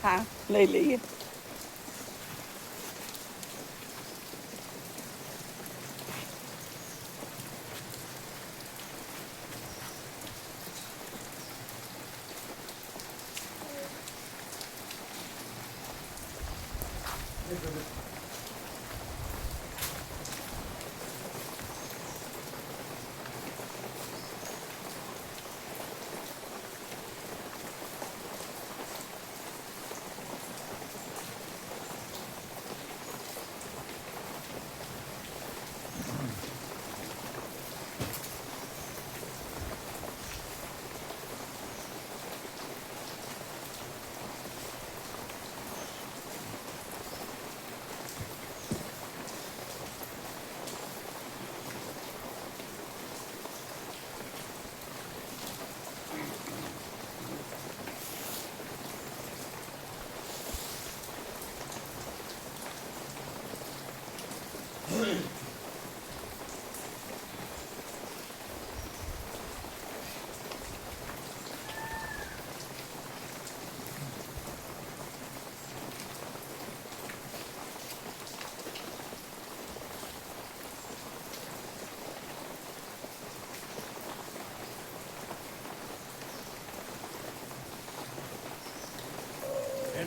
હા, લઈ લઈએ.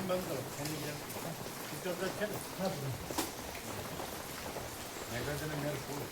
બંધ કરો. છે ને નાઇટ્રોજન મેળ ફૂલ.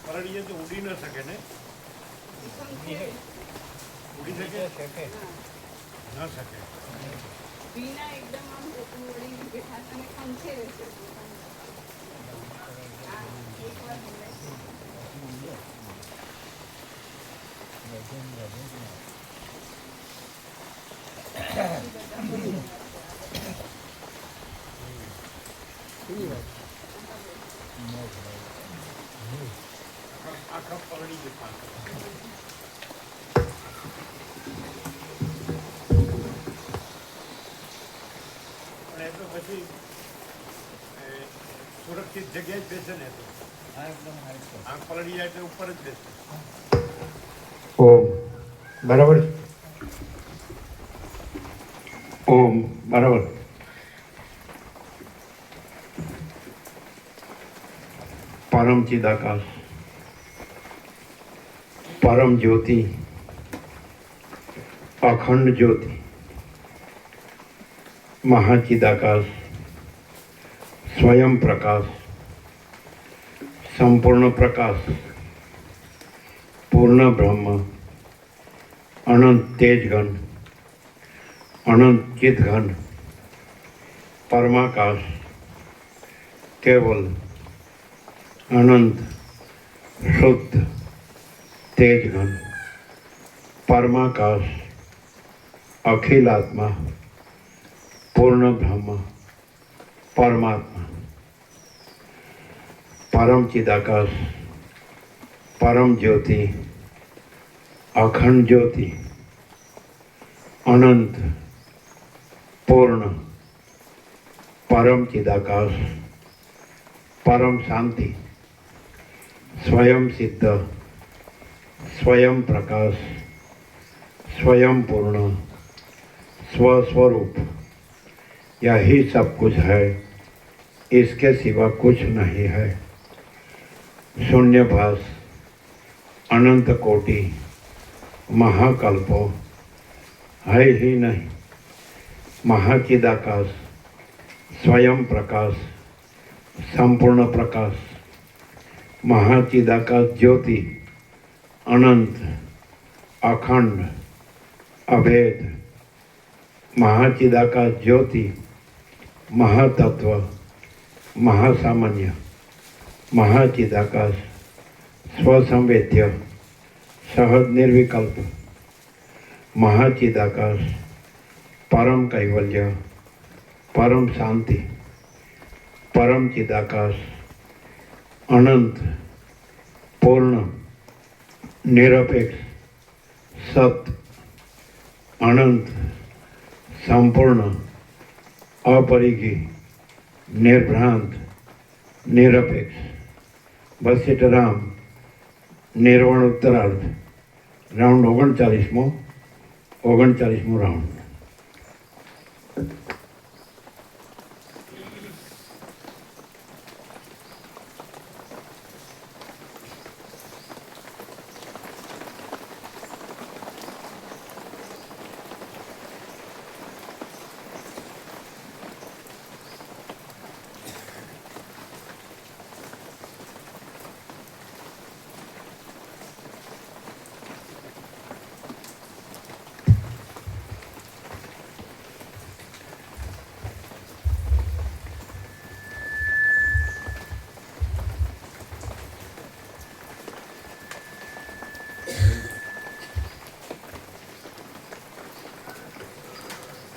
પરડીએ તો ઉડી ન શકે ને, ઉડી શકે ન શકે. એકદમ આમ વળી બેઠા અને ખંખેરે છે. આખા પરડી જતા પણ એ તો પછી સુરક્ષિત જગ્યાએ જ બેસે ને. તો આંખ પલળી જાય તો ઉપર જ બેસે. ઓમ બરાબર. ઓમ બરાબર. પરમ ચિદાકાશ, પરમ જ્યોતિ, અખંડ જ્યોતિ, મહાચિદાકાશ, સ્વયં પ્રકાશ, સંપૂર્ણ પ્રકાશ, પૂર્ણ બ્રહ્મ, અનંત તેજઘન, અનંત ચિદઘન, પરમાકાશ, કેવલ અનંત શુદ્ધ તેજઘન, પરમાકાશ, અખિલાત્મા, પૂર્ણ બ્રહ્મ, પરમાત્મા, પરમ ચિદાકાશ, પરમ જ્યોતિ, અખંડ જ્યોતિ, અનંત પૂર્ણ પરમ ચિદાકાશ, પરમ શાંતિ, स्वयं सिद्ध, स्वयं प्रकाश, स्वयं पूर्ण, स्वस्वरूप, यही सब कुछ है, इसके सिवा कुछ नहीं है. शून्यभास, अनंत कोटि महाकल्पो है ही नहीं। महाचिदाकाश स्वयं प्रकाश संपूर्ण प्रकाश महाचिदाकाश ज्योति अनंत अखंड अभेद महाचिदाकाश ज्योति महातत्व महासामान्य महाचिदाकाश स्वसंवेद्य सहज निर्विकल्प महाचिदाकाश परम कैवल्य परम शांति परम चिदाकाश अनंत पूर्ण निरपेक्ष सत्य अनंत संपूर्ण अपरिघी निर्भ्रांत निरपेक्ष बस सीताराम निर्वाण उत्तरार्ध राउंड 39मो राउंड।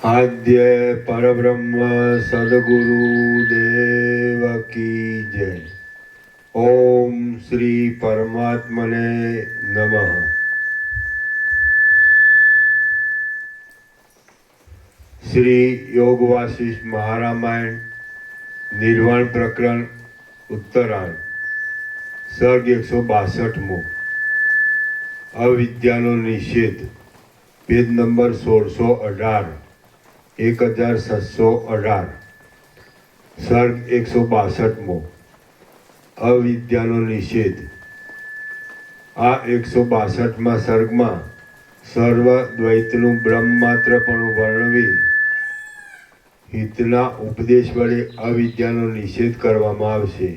आद्य परब्रह्म सद्गुरु देव की जय। ओम श्री परमात्मने नमः। श्री योग वासिष्ठ महारामायण निर्वाण प्रकरण उत्तरायण सर्ग 162 अविद्यानो निषेध पेज नंबर 1618 1718 सर्ग 162 अविद्यानो निषेध। आ 162 सर्गમાં સર્વ દ્વૈતનું બ્રહ્મમાત્રપણું વર્ણવી હિતના ઉપદેશ વડે અવિદ્યાનો નિષેધ કરવામાં આવશે।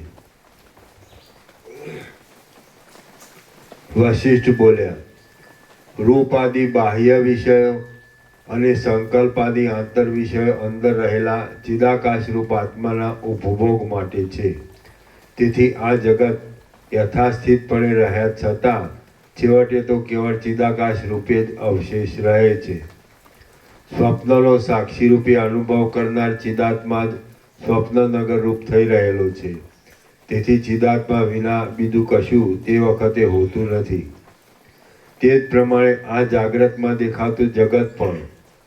વશિષ્ઠ બોલ્યા, રૂપાદિ બાહ્ય વિષયો અને સંકલ્પાદિ આંતર વિષયો અંદર રહેલા ચિદાકાશ રૂપ આત્માના ઉપભોગ માટે છે। તેથી આ જગત યથાસ્થિતપણે રહ્યા છતાં છેવટે તો કેવળ ચિદાકાશ રૂપે જ અવશેષ રહે છે। સ્વપ્નનો સાક્ષી રૂપે અનુભવ કરનાર ચિદાત્મા જ સ્વપ્નનગર રૂપ થઈ રહેલો છે। તેથી ચિદાત્મા વિના બીજું કશું તે વખતે હોતું નથી। તે જ પ્રમાણે આ જાગ્રતમાં દેખાતું જગત પણ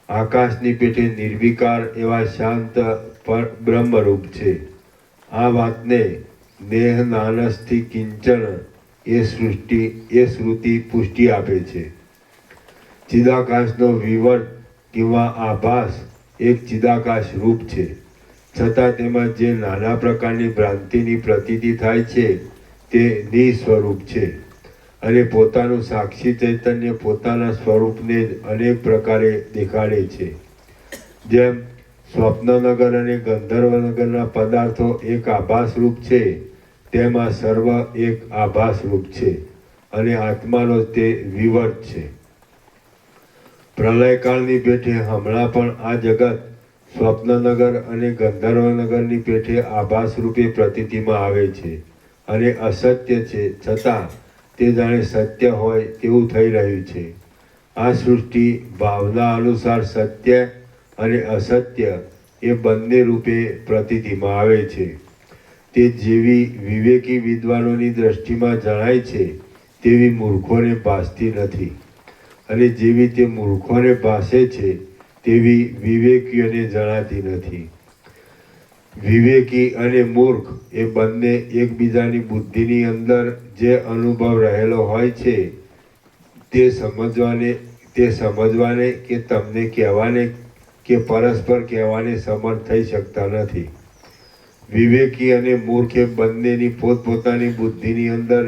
આકાશની પેટે નિર્વિકાર એવા શાંત પર બ્રહ્મરૂપ છે। આ વાતને દેહ નાનસથી કિંચન એ શ્રુતિ પુષ્ટિ આપે છે। ચિદાકાશનો વિવર્ત किंवा आभास एक चिदाकाश रूप छे, छतां तेमां जे नाना प्रकारनी भ्रांतिनी प्रतीति थाय छे ते निस्वरूप छे अने पोतानुं साक्षी चैतन्य पोताना स्वरूपने अनेक प्रकारे देखाड़े छे। जेम स्वप्ननगर अने गंधर्वनगरना पदार्थो एक आभास रूप छे तेम आ सर्व एक आभास रूप छे अने आत्मानो ते विवर्त छे। प्रलयकाळनी पेठे हमणां पण आ जगत स्वप्ननगर अने गंधर्वनगरनी पेठे आभास रूपे प्रतीतिमां आवे छे अने असत्य छे छतां ते जाणे सत्य होय तेवुं थई रह्युं छे। आ सृष्टि भावना अनुसार सत्य अने असत्य ए बंने रूपे प्रतीतिमां आवे छे। ते जेवी विवेकी विद्वानोनी दृष्टिमां जणाय छे तेवी मूर्खोने भासती नथी अने जेवी ते मूर्खोने भासे छे तेवी विवेकीओने जणाती नथी। विवेकी अने मूर्ख ए बंने एकबीजानी बुद्धिनी अंदर जे अनुभव रहेलो होय छे ते समजवाने के तमने कहेवाने के परस्पर कहेवाने समर्थ थई शकता नथी। विवेकी अने मूर्ख ए बंनेनी पोतपोतानी बुद्धिनी अंदर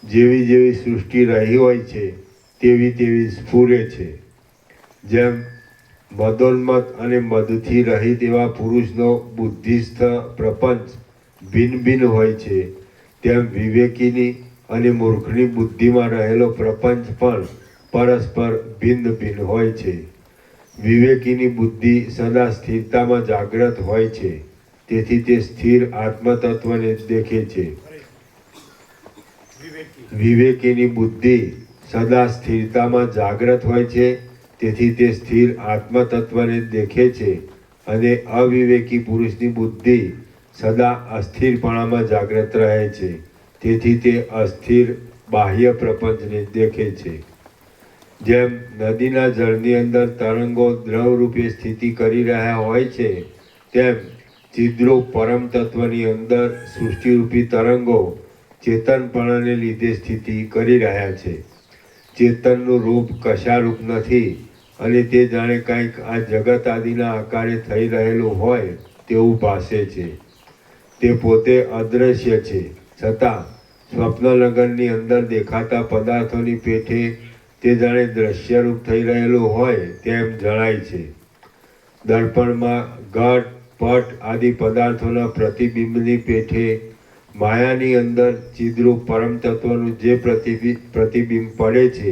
જેવી જેવી સૃષ્ટિ રહી હોય છે તેવી તેવી સ્ફુરે છે. જેમ મદોન્મત અને મદથી રહિત એવા પુરુષનો બુદ્ધિસ્થ પ્રપંચ ભિન્ન ભિન્ન હોય છે, તેમ વિવેકીની અને મૂર્ખની બુદ્ધિમાં રહેલો પ્રપંચ પણ પરસ્પર ભિન્ન ભિન્ન હોય છે. વિવેકીની બુદ્ધિ સદા સ્થિરતામાં જાગ્રત હોય છે, તેથી તે સ્થિર આત્મતત્વને દેખે છે. વિવેકીની બુદ્ધિ સદા સ્થિરતામાં જાગ્રત હોય છે, તેથી તે સ્થિર આત્મતત્વને દેખે છે, અને અવિવેકી પુરુષની બુદ્ધિ સદા અસ્થિરપણામાં જાગ્રત રહે છે, તેથી તે અસ્થિર બાહ્ય પ્રપંચને દેખે છે. જેમ નદીના જળની અંદર તરંગો દ્રવ રૂપે સ્થિતિ કરી રહ્યા હોય છે, તેમ ચિદ્રૂપ પરમ તત્વની અંદર સૃષ્ટિરૂપી તરંગો ચેતનપણાને લીધે સ્થિતિ કરી રહ્યા છે. ચેતનનું રૂપ કશારૂપ નથી, અને તે જાણે કંઈક આ જગત આદિના આકારે થઈ રહેલું હોય તેવું ભાસે છે. તે પોતે અદૃશ્ય છે, છતાં સ્વપ્નલગનની અંદર દેખાતા પદાર્થોની પેઠે તે જાણે દ્રશ્યરૂપ થઈ રહેલું હોય તેમ જણાય છે. દર્પણમાં ઘટ પટ આદિ પદાર્થોના પ્રતિબિંબની પેઠે માયાની અંદર ચિદ્રૂપ પરમ તત્વનું જે પ્રતિબિંબ પડે છે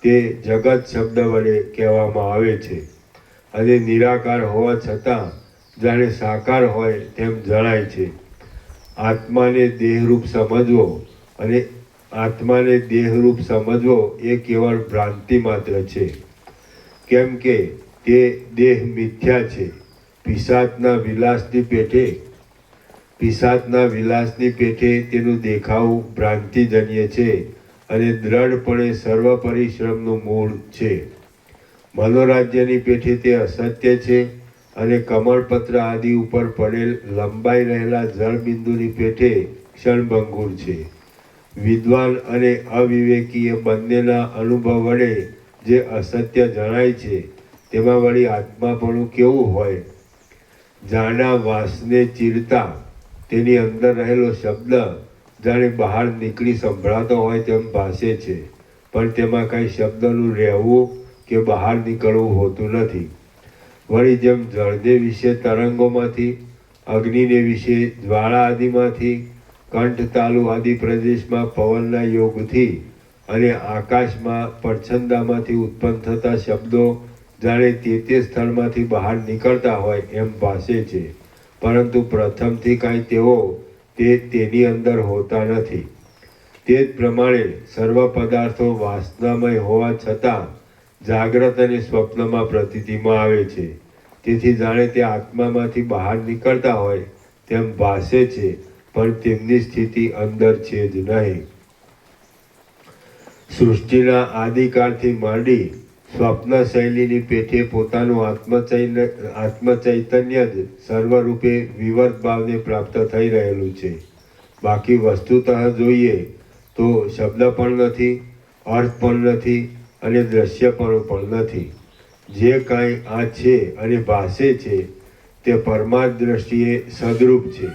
તે જગત શબ્દ વડે કહેવામાં આવે છે, અને નિરાકાર હોવા છતાં જાણે સાકાર હોય તેમ જણાય છે. આત્માને દેહરૂપ સમજવો એ કેવળ ભ્રાંતિ માત્ર છે, કેમ કે તે દેહ મિથ્યા છે. પિશાચના વિલાસની પેઠે તેનું દેખાવું ભ્રાંતિજન્ય છે, અને દ્રઢપણે સર્વ પરિશ્રમનું મૂળ છે. મનોરાજ્યની પેઠે તે અસત્ય છે, અને કમળપત્ર આદિ ઉપર પડેલ લંબાઈ રહેલા જળબિંદુની પેઠે ક્ષણભંગુર છે. વિદ્વાન અને અવિવેકી એ બંનેના અનુભવ વડે જે અસત્ય જણાય છે તેમાં વળી આત્માપણું કેવું હોય? જાણા વાંસને ચીરતા તેની અંદર રહેલો શબ્દ જાણે બહાર નીકળી સંભળાતો હોય તેમ ભાસે છે, પણ તેમાં કાંઈ શબ્દનું રહેવું કે બહાર નીકળવું હોતું નથી. વળી જેમ જળને વિશે તરંગોમાંથી, અગ્નિને વિશે જ્વાળા આદિમાંથી, કંઠતાલુ આદિ પ્રદેશમાં પવનના યોગથી અને આકાશમાં પડછંદામાંથી ઉત્પન્ન થતા શબ્દો જાણે તે સ્થળમાંથી બહાર નીકળતા હોય એમ ભાસે છે, પરંતુ પ્રથમથી કાંઈ તેની અંદર હોતા નથી. તે જ પ્રમાણે સર્વ પદાર્થો વાસનામય હોવા છતાં જાગ્રત અને સ્વપ્નમાં પ્રતીતિમાં આવે છે, તેથી જાણે તે આત્મામાંથી બહાર નીકળતા હોય તેમ ભાસે છે, પણ તેમની સ્થિતિ અંદર છે જ નહીં. સૃષ્ટિના આદિકાળથી માંડી સ્વપ્ન શૈલીની પેઠે પોતાનું આત્મચૈતન્ય જ સર્વરૂપે વિવર્ત ભાવને પ્રાપ્ત થઈ રહેલું છે. બાકી વસ્તુતઃ જોઈએ તો શબ્દ પણ નથી, અર્થ પણ નથી, અને દ્રશ્યપણું પણ નથી. જે કાંઈ આ છે અને ભાસે છે તે પરમાર્થ દ્રષ્ટિએ સદરૂપ છે.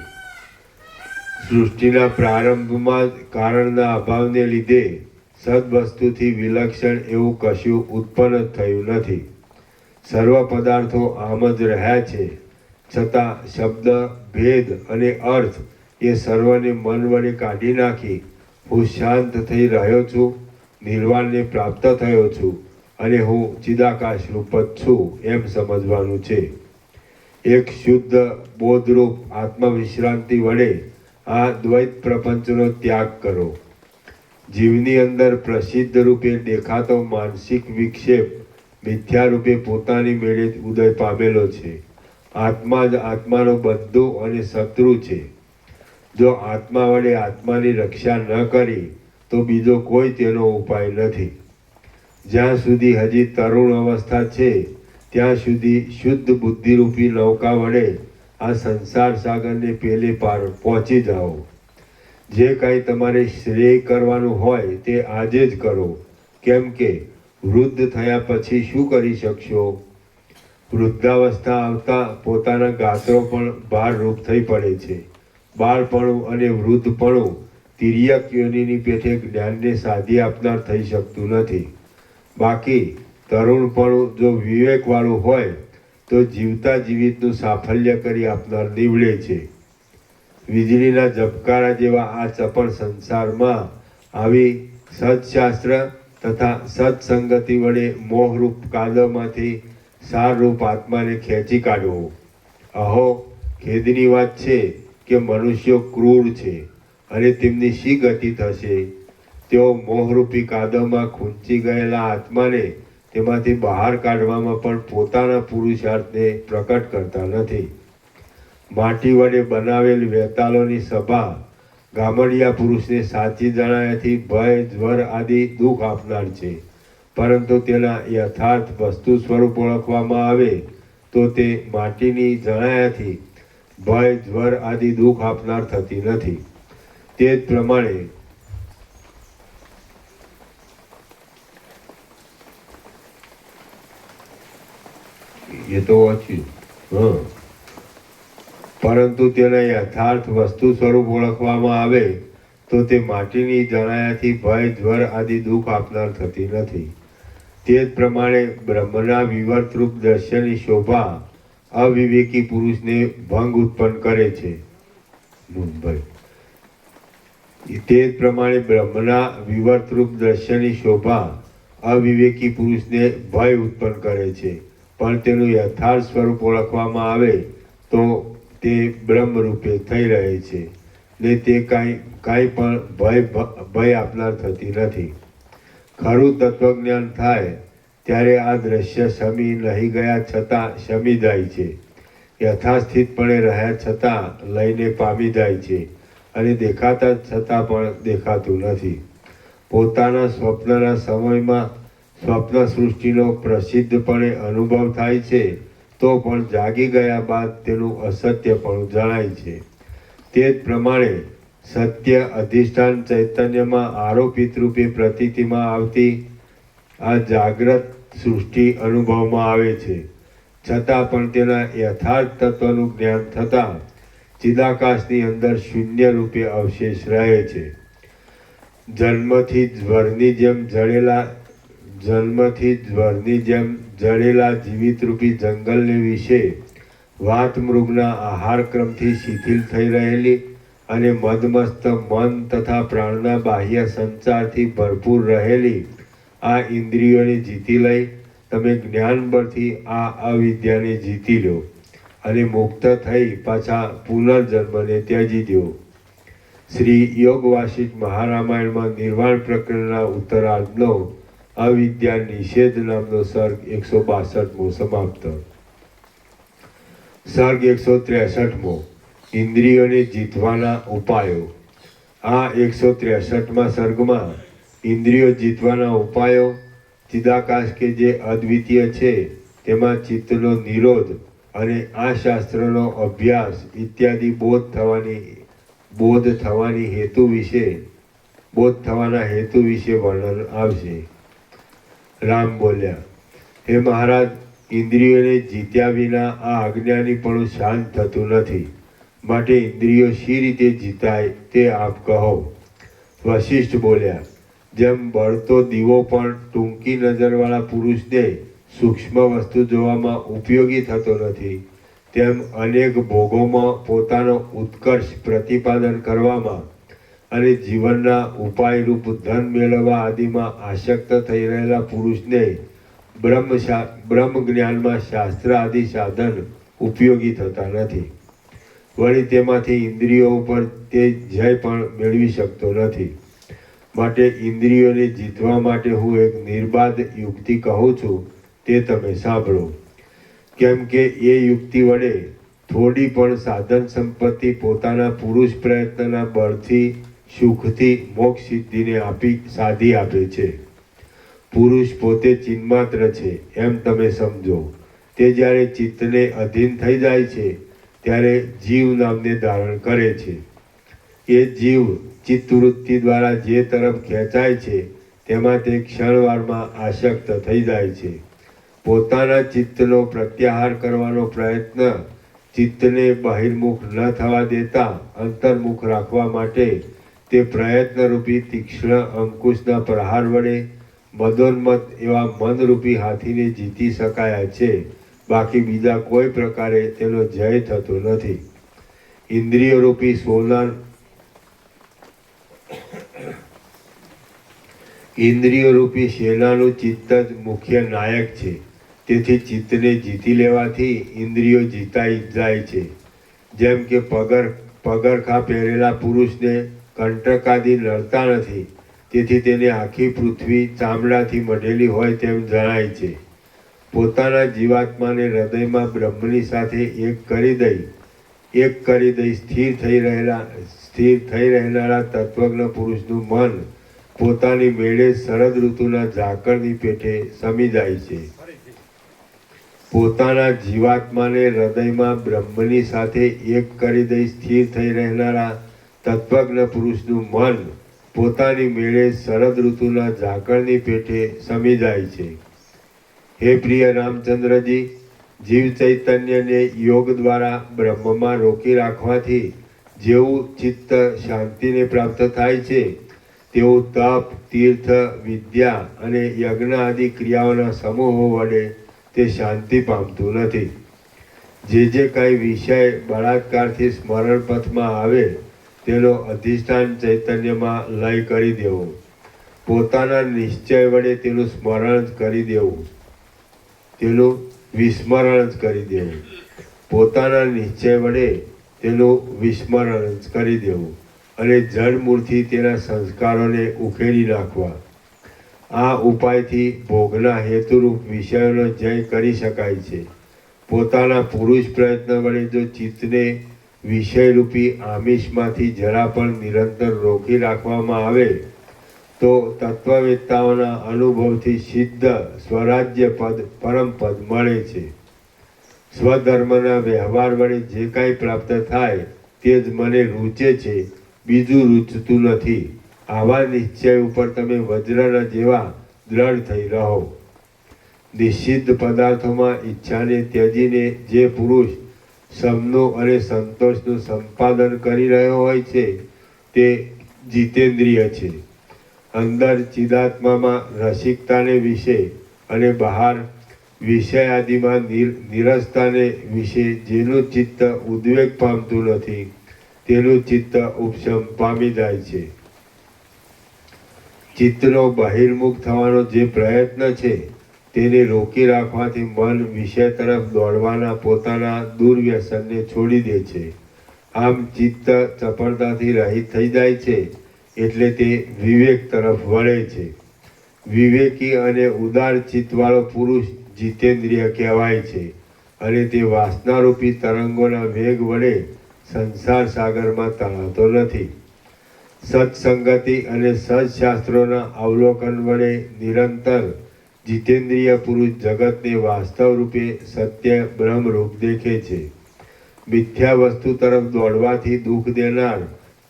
સૃષ્ટિના પ્રારંભમાં જ કારણના અભાવને લીધે સદવસ્તુથી વિલક્ષણ એવું કશું ઉત્પન્ન થયું નથી. સર્વ પદાર્થો આમ જ રહ્યા છે, છતાં શબ્દ, ભેદ અને અર્થ એ સર્વને મન વડે કાઢી નાખી હું શાંત થઈ રહ્યો છું, નિર્વાણને પ્રાપ્ત થયો છું, અને હું ચિદાકાશ રૂપ જ છું એમ સમજવાનું છે. એક શુદ્ધ બોધરૂપ આત્મવિશ્રાંતિ વડે આ દ્વૈત પ્રપંચનો ત્યાગ કરો. જીવની અંદર પ્રસિદ્ધ રૂપે દેખાતો માનસિક વિક્ષેપ મિથ્યા રૂપે પોતાની મેળે જ ઉદય પામેલો છે. આત્મા જ આત્માનો બંધુ અને શત્રુ છે. જો આત્મા વડે આત્માની રક્ષા ન કરી તો બીજો કોઈ તેનો ઉપાય નથી. જ્યાં સુધી હજી તરુણ અવસ્થા છે ત્યાં સુધી શુદ્ધ બુદ્ધિરૂપી નૌકા વડે આ સંસાર સાગરને પેલે પાર પહોંચી જાઓ. જે કાંઈ તમારે શ્રેય કરવાનું હોય તે આજે જ કરો, કેમ કે વૃદ્ધ થયા પછી શું કરી શકશો? વૃદ્ધાવસ્થા આવતા પોતાના ગાત્રો પણ ભારરૂપ થઈ પડે છે. બાળપણું અને વૃદ્ધપણું તિર્યક યોનિની પેઠે જ્ઞાનને સાધી આપનાર થઈ શકતું નથી. બાકી તરુણપણું જો વિવેકવાળું હોય તો જીવતા જીવિતનું સાફલ્ય કરી આપનાર નીવડે છે. વીજળીના ઝબકારા જેવા આ ચપળ સંસારમાં આવી સત્શાસ્ત્ર તથા સત્સંગતિ વડે મોહરૂપ કાદવમાંથી સારરૂપ આત્માને ખેંચી કાઢવો. અહો, ખેદની વાત છે કે મનુષ્યો ક્રૂર છે અને તેમની શી ગતિ થશે? તેઓ મોહરૂપી કાદવમાં ખૂંચી ગયેલા આત્માને તેમાંથી બહાર કાઢવામાં પણ પોતાના પુરુષાર્થને પ્રકટ કરતા નથી. માટી વડે બનાવેલ વેતાલોની સભા ગામડિયા પુરુષને સાચી જણાયાથી ભય, જ્વર આદિ દુઃખ આપનાર છે, પરંતુ તેના યથાર્થ વસ્તુ સ્વરૂપ ઓળખવામાં આવે તો તે માટીની જણાયાથી ભય, જ્વર આદિ દુઃખ આપનાર થતી નથી. તે જ પ્રમાણે એ તો વાંચ્યું. પરંતુ તેના યથાર્થ વસ્તુ સ્વરૂપ ઓળખવામાં આવે તો તે માટીની જણાયાથી ભય, જ્વર આદિ દુઃખ આપનાર થતી નથી. તે જ પ્રમાણે બ્રહ્મના વિવર્તરૂપ દ્રશ્યની શોભા અવિવેકી પુરુષને ભંગ ઉત્પન્ન કરે છે. તે જ પ્રમાણે બ્રહ્મના વિવર્તરૂપ દ્રશ્યની શોભા અવિવેકી પુરુષને ભય ઉત્પન્ન કરે છે, પણ તેનું યથાર્થ સ્વરૂપ ઓળખવામાં આવે તો તે બ્રહ્મ રૂપે થઈ રહે છે ને તે કાંઈ પણ ભય આપનાર થતી નથી. ખરું તત્વજ્ઞાન થાય ત્યારે આ દ્રશ્ય શમી નહીં ગયા છતાં શમી જાય છે, યથાસ્થિતપણે રહ્યા છતાં લઈને પામી જાય છે અને દેખાતા છતાં પણ દેખાતું નથી. પોતાના સ્વપ્નના સમયમાં સ્વપ્ન સૃષ્ટિનો પ્રસિદ્ધપણે અનુભવ થાય છે તો પણ જાગી ગયા બાદ તેનું અસત્ય પણ જણાય છે. તે જ પ્રમાણે સત્ય અધિષ્ઠાન ચૈતન્યમાં આરોપિત રૂપે પ્રતીતિમાં આવતી આ જાગ્રત સૃષ્ટિ અનુભવમાં આવે છે, છતાં પણ તેના યથાર્થ તત્વનું જ્ઞાન થતાં ચિદાકાશની અંદર શૂન્ય રૂપે અવશેષ રહે છે. જન્મથી જ્વરની જેમ જડેલા જીવિતરૂપી જંગલને વિશે વાત મૃગના આહારક્રમથી શિથિલ થઈ રહેલી અને મદમસ્ત મન તથા પ્રાણના બાહ્ય સંચારથી ભરપૂર રહેલી આ ઇન્દ્રિયોને જીતી લઈ તમે જ્ઞાન બળથી આ અવિદ્યાને જીતી લો અને મુક્ત થઈ પાછા પુનર્જન્મને ત્યજી દો. શ્રી યોગ વાસિષ્ઠ મહારામાયણમાં નિર્વાણ પ્રકરણના ઉત્તરાર્ધનો અવિદ્યા નિષેધ નામનો સર્ગ 162મો સમાપ્ત. સર્ગ 163મો ઇન્દ્રિયોને જીતવાના ઉપાયો. આ 163મા સર્ગમાં ઇન્દ્રિયો જીતવાના ઉપાયો, ચિદાકાશ કે જે અદ્વિતીય છે તેમાં ચિત્તનો નિરોધ અને આ શાસ્ત્રનો અભ્યાસ ઇત્યાદિ બોધ થવાના હેતુ વિશે વર્ણન આવશે. રામ બોલ્યા, હે મહારાજ, ઇન્દ્રિયોને જીત્યા વિના આ અજ્ઞાનીપણું શાંત થતું નથી, માટે ઇન્દ્રિયો શી રીતે જીતાય તે આપ કહો. વશિષ્ઠ બોલ્યા, જેમ બળતો દીવો પણ ટૂંકી નજરવાળા પુરુષને સૂક્ષ્મ વસ્તુ જોવામાં ઉપયોગી થતો નથી, તેમ અનેક ભોગોમાં પોતાનો ઉત્કર્ષ પ્રતિપાદન કરવામાં અને જીવનના ઉપાયરૂપ ધન મેળવવા આદિમાં આસક્ત થઈ રહેલા પુરુષને બ્રહ્મ જ્ઞાનમાં શાસ્ત્ર આદિ સાધન ઉપયોગી થતા નથી. વળી તેમાંથી ઇન્દ્રિયો ઉપર તે જય પણ મેળવી શકતો નથી. માટે ઇન્દ્રિયોને જીતવા માટે હું એક નિર્બાધ યુક્તિ કહું છું, તે તમે સાંભળો. કેમ કે એ યુક્તિ વડે થોડી પણ સાધન સંપત્તિ પોતાના પુરુષ પ્રયત્નના બળથી સુખથી મોક્ષ સિદ્ધિને સાધી આપે છે. પુરુષ પોતે ચિન્માત્ર છે એમ તમે સમજો. તે જ્યારે ચિત્તને અધીન થઈ જાય છે ત્યારે જીવ નામને ધારણ કરે છે. એ જીવ ચિત્તવૃત્તિ દ્વારા જે તરફ ખેંચાય છે તેમાં તે ક્ષણવારમાં આસક્ત થઈ જાય છે. પોતાના ચિત્તનો પ્રત્યાહાર કરવાનો પ્રયત્ન ચિત્તને બહિર્મુખ ન થવા દેતા અંતર્મુખ રાખવા માટે તે પ્રયત્નરૂપી તીક્ષ્ણ અંકુશના પ્રહાર વડે મદોન્મત એવા મનરૂપી હાથીને જીતી શકાયા છે. બાકી બીજા કોઈ પ્રકારે તેનો જય થતો નથી. ઇન્દ્રિયરૂપી સોનાર ઇન્દ્રિયરૂપી સેનાનું ચિત્ત જ મુખ્ય નાયક છે. તેથી ચિત્તને જીતી લેવાથી ઇન્દ્રિયો જીતાઈ જાય છે. જેમ કે પગરખા પહેરેલા પુરુષને કંટકાદી નડતા નથી, તેથી તેને આખી પૃથ્વી ચામડાથી મઢેલી હોય તેમ જણાય છે. પોતાના જીવાત્માને હૃદયમાં બ્રહ્મની સાથે એક કરી દઈ સ્થિર થઈ રહેનારા તત્વજ્ઞ પુરુષનું મન પોતાની મેળે શરદ ઋતુના ઝાકળની પેઠે સમી જાય છે. પોતાના જીવાત્માને હૃદયમાં બ્રહ્મની સાથે એક કરી દઈ સ્થિર થઈ રહેનારા તત્વજ્ઞ પુરુષનું મન પોતાની મેળે શરદ ઋતુના ઝાકળની પેઠે સમી જાય છે. હે પ્રિય રામચંદ્રજી, જીવ ચૈતન્યને યોગ દ્વારા બ્રહ્મમાં રોકી રાખવાથી જેવું ચિત્ત શાંતિને પ્રાપ્ત થાય છે, તેવું તપ, તીર્થ, વિદ્યા અને યજ્ઞ આદિ ક્રિયાઓના સમૂહો વડે તે શાંતિ પામતું નથી. જે કાંઈ વિષય બળાત્કારથી સ્મરણ પથમાં આવે તેનો અધિષ્ઠાન ચૈતન્યમાં લય કરી દેવો, પોતાના નિશ્ચય વડે તેનું સ્મરણ જ કરી દેવું, તેનું વિસ્મરણ જ કરી દેવું, પોતાના નિશ્ચય વડે તેનું વિસ્મરણ જ કરી દેવું અને જડમૂળથી તેના સંસ્કારોને ઉખેડી નાખવા. આ ઉપાયથી ભોગના હેતુરૂપ વિષયોનો જય કરી શકાય છે. પોતાના પુરુષ પ્રયત્ન વડે જો ચિત્તને વિષયરૂપી આમિષમાંથી જરા પણ નિરંતર રોકી રાખવામાં આવે તો તત્વવેત્તાઓના અનુભવથી સિદ્ધ સ્વરાજ્ય પદ પરમ પદ મળે છે. સ્વધર્મના વ્યવહાર વડે જે કાંઈ પ્રાપ્ત થાય તે જ મને રૂચે છે, બીજું રૂચતું નથી. આવા નિશ્ચય ઉપર તમે વજ્રના જેવા દ્રઢ થઈ રહો. નિષિદ્ધ પદાર્થોમાં ઈચ્છાને ત્યજીને જે પુરુષ સમનું અને સંતોષનું સંપાદન કરી રહ્યો હોય છે તે જીતેન્દ્રિય છે. અંદર ચિદાત્મામાં રસિકતાને વિશે અને બહાર વિષય આદિમાં નિરસતાને વિશે જેનું ચિત્ત ઉદ્વેગ પામતું નથી તેનું ચિત્ત ઉપશમ પામી જાય છે. ચિત્તનો બહિર્મુખ થવાનો જે પ્રયત્ન છે તેને રોકી રાખવાથી મન વિષય તરફ દોડવાના પોતાના દુર્વ્યસનને છોડી દે છે. આમ ચિત્ત ચપળતાથી રહિત થઈ જાય છે, એટલે તે વિવેક તરફ વળે છે. વિવેકી અને ઉદાર ચિત્તવાળો પુરુષ જીતેન્દ્રિય કહેવાય છે અને તે વાસનારૂપી તરંગોના વેગ વડે સંસાર સાગરમાં તણાતો નથી. સત્સંગતિ અને સત્શાસ્ત્રોના અવલોકન વડે નિરંતર જીતેન્દ્રિય પુરુષ જગતને વાસ્તવ રૂપે સત્ય બ્રહ્મરૂપ દેખે છે. મિથ્યા વસ્તુ તરફ દોડવાથી દુઃખ દેનાર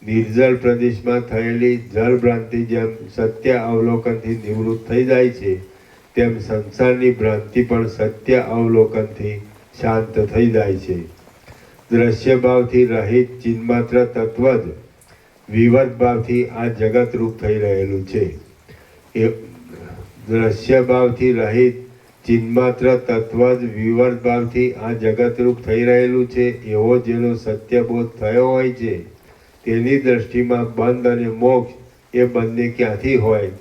નિર્જલ પ્રદેશમાં થયેલી જળભ્રાંતિ જેમ સત્ય અવલોકનથી નિવૃત્ત થઈ જાય છે, તેમ સંસારની ભ્રાંતિ પણ સત્ય અવલોકનથી શાંત થઈ જાય છે. દ્રશ્ય ભાવથી રહિત ચિન્માત્ર તત્વ જ વિવર્ત ભાવથી આ જગત રૂપ થઈ રહેલું છે. દ્રશ્ય ભાવથી રહિત ચિન્માત્ર તત્વ જ વિવર્ત ભાવથી આ જગતરૂપ થઈ રહેલું છે એવો જેનો સત્યબોધ થયો હોય છે તેની દ્રષ્ટિમાં બંધ અને મોક્ષ એ બંને ક્યાંથી હોય?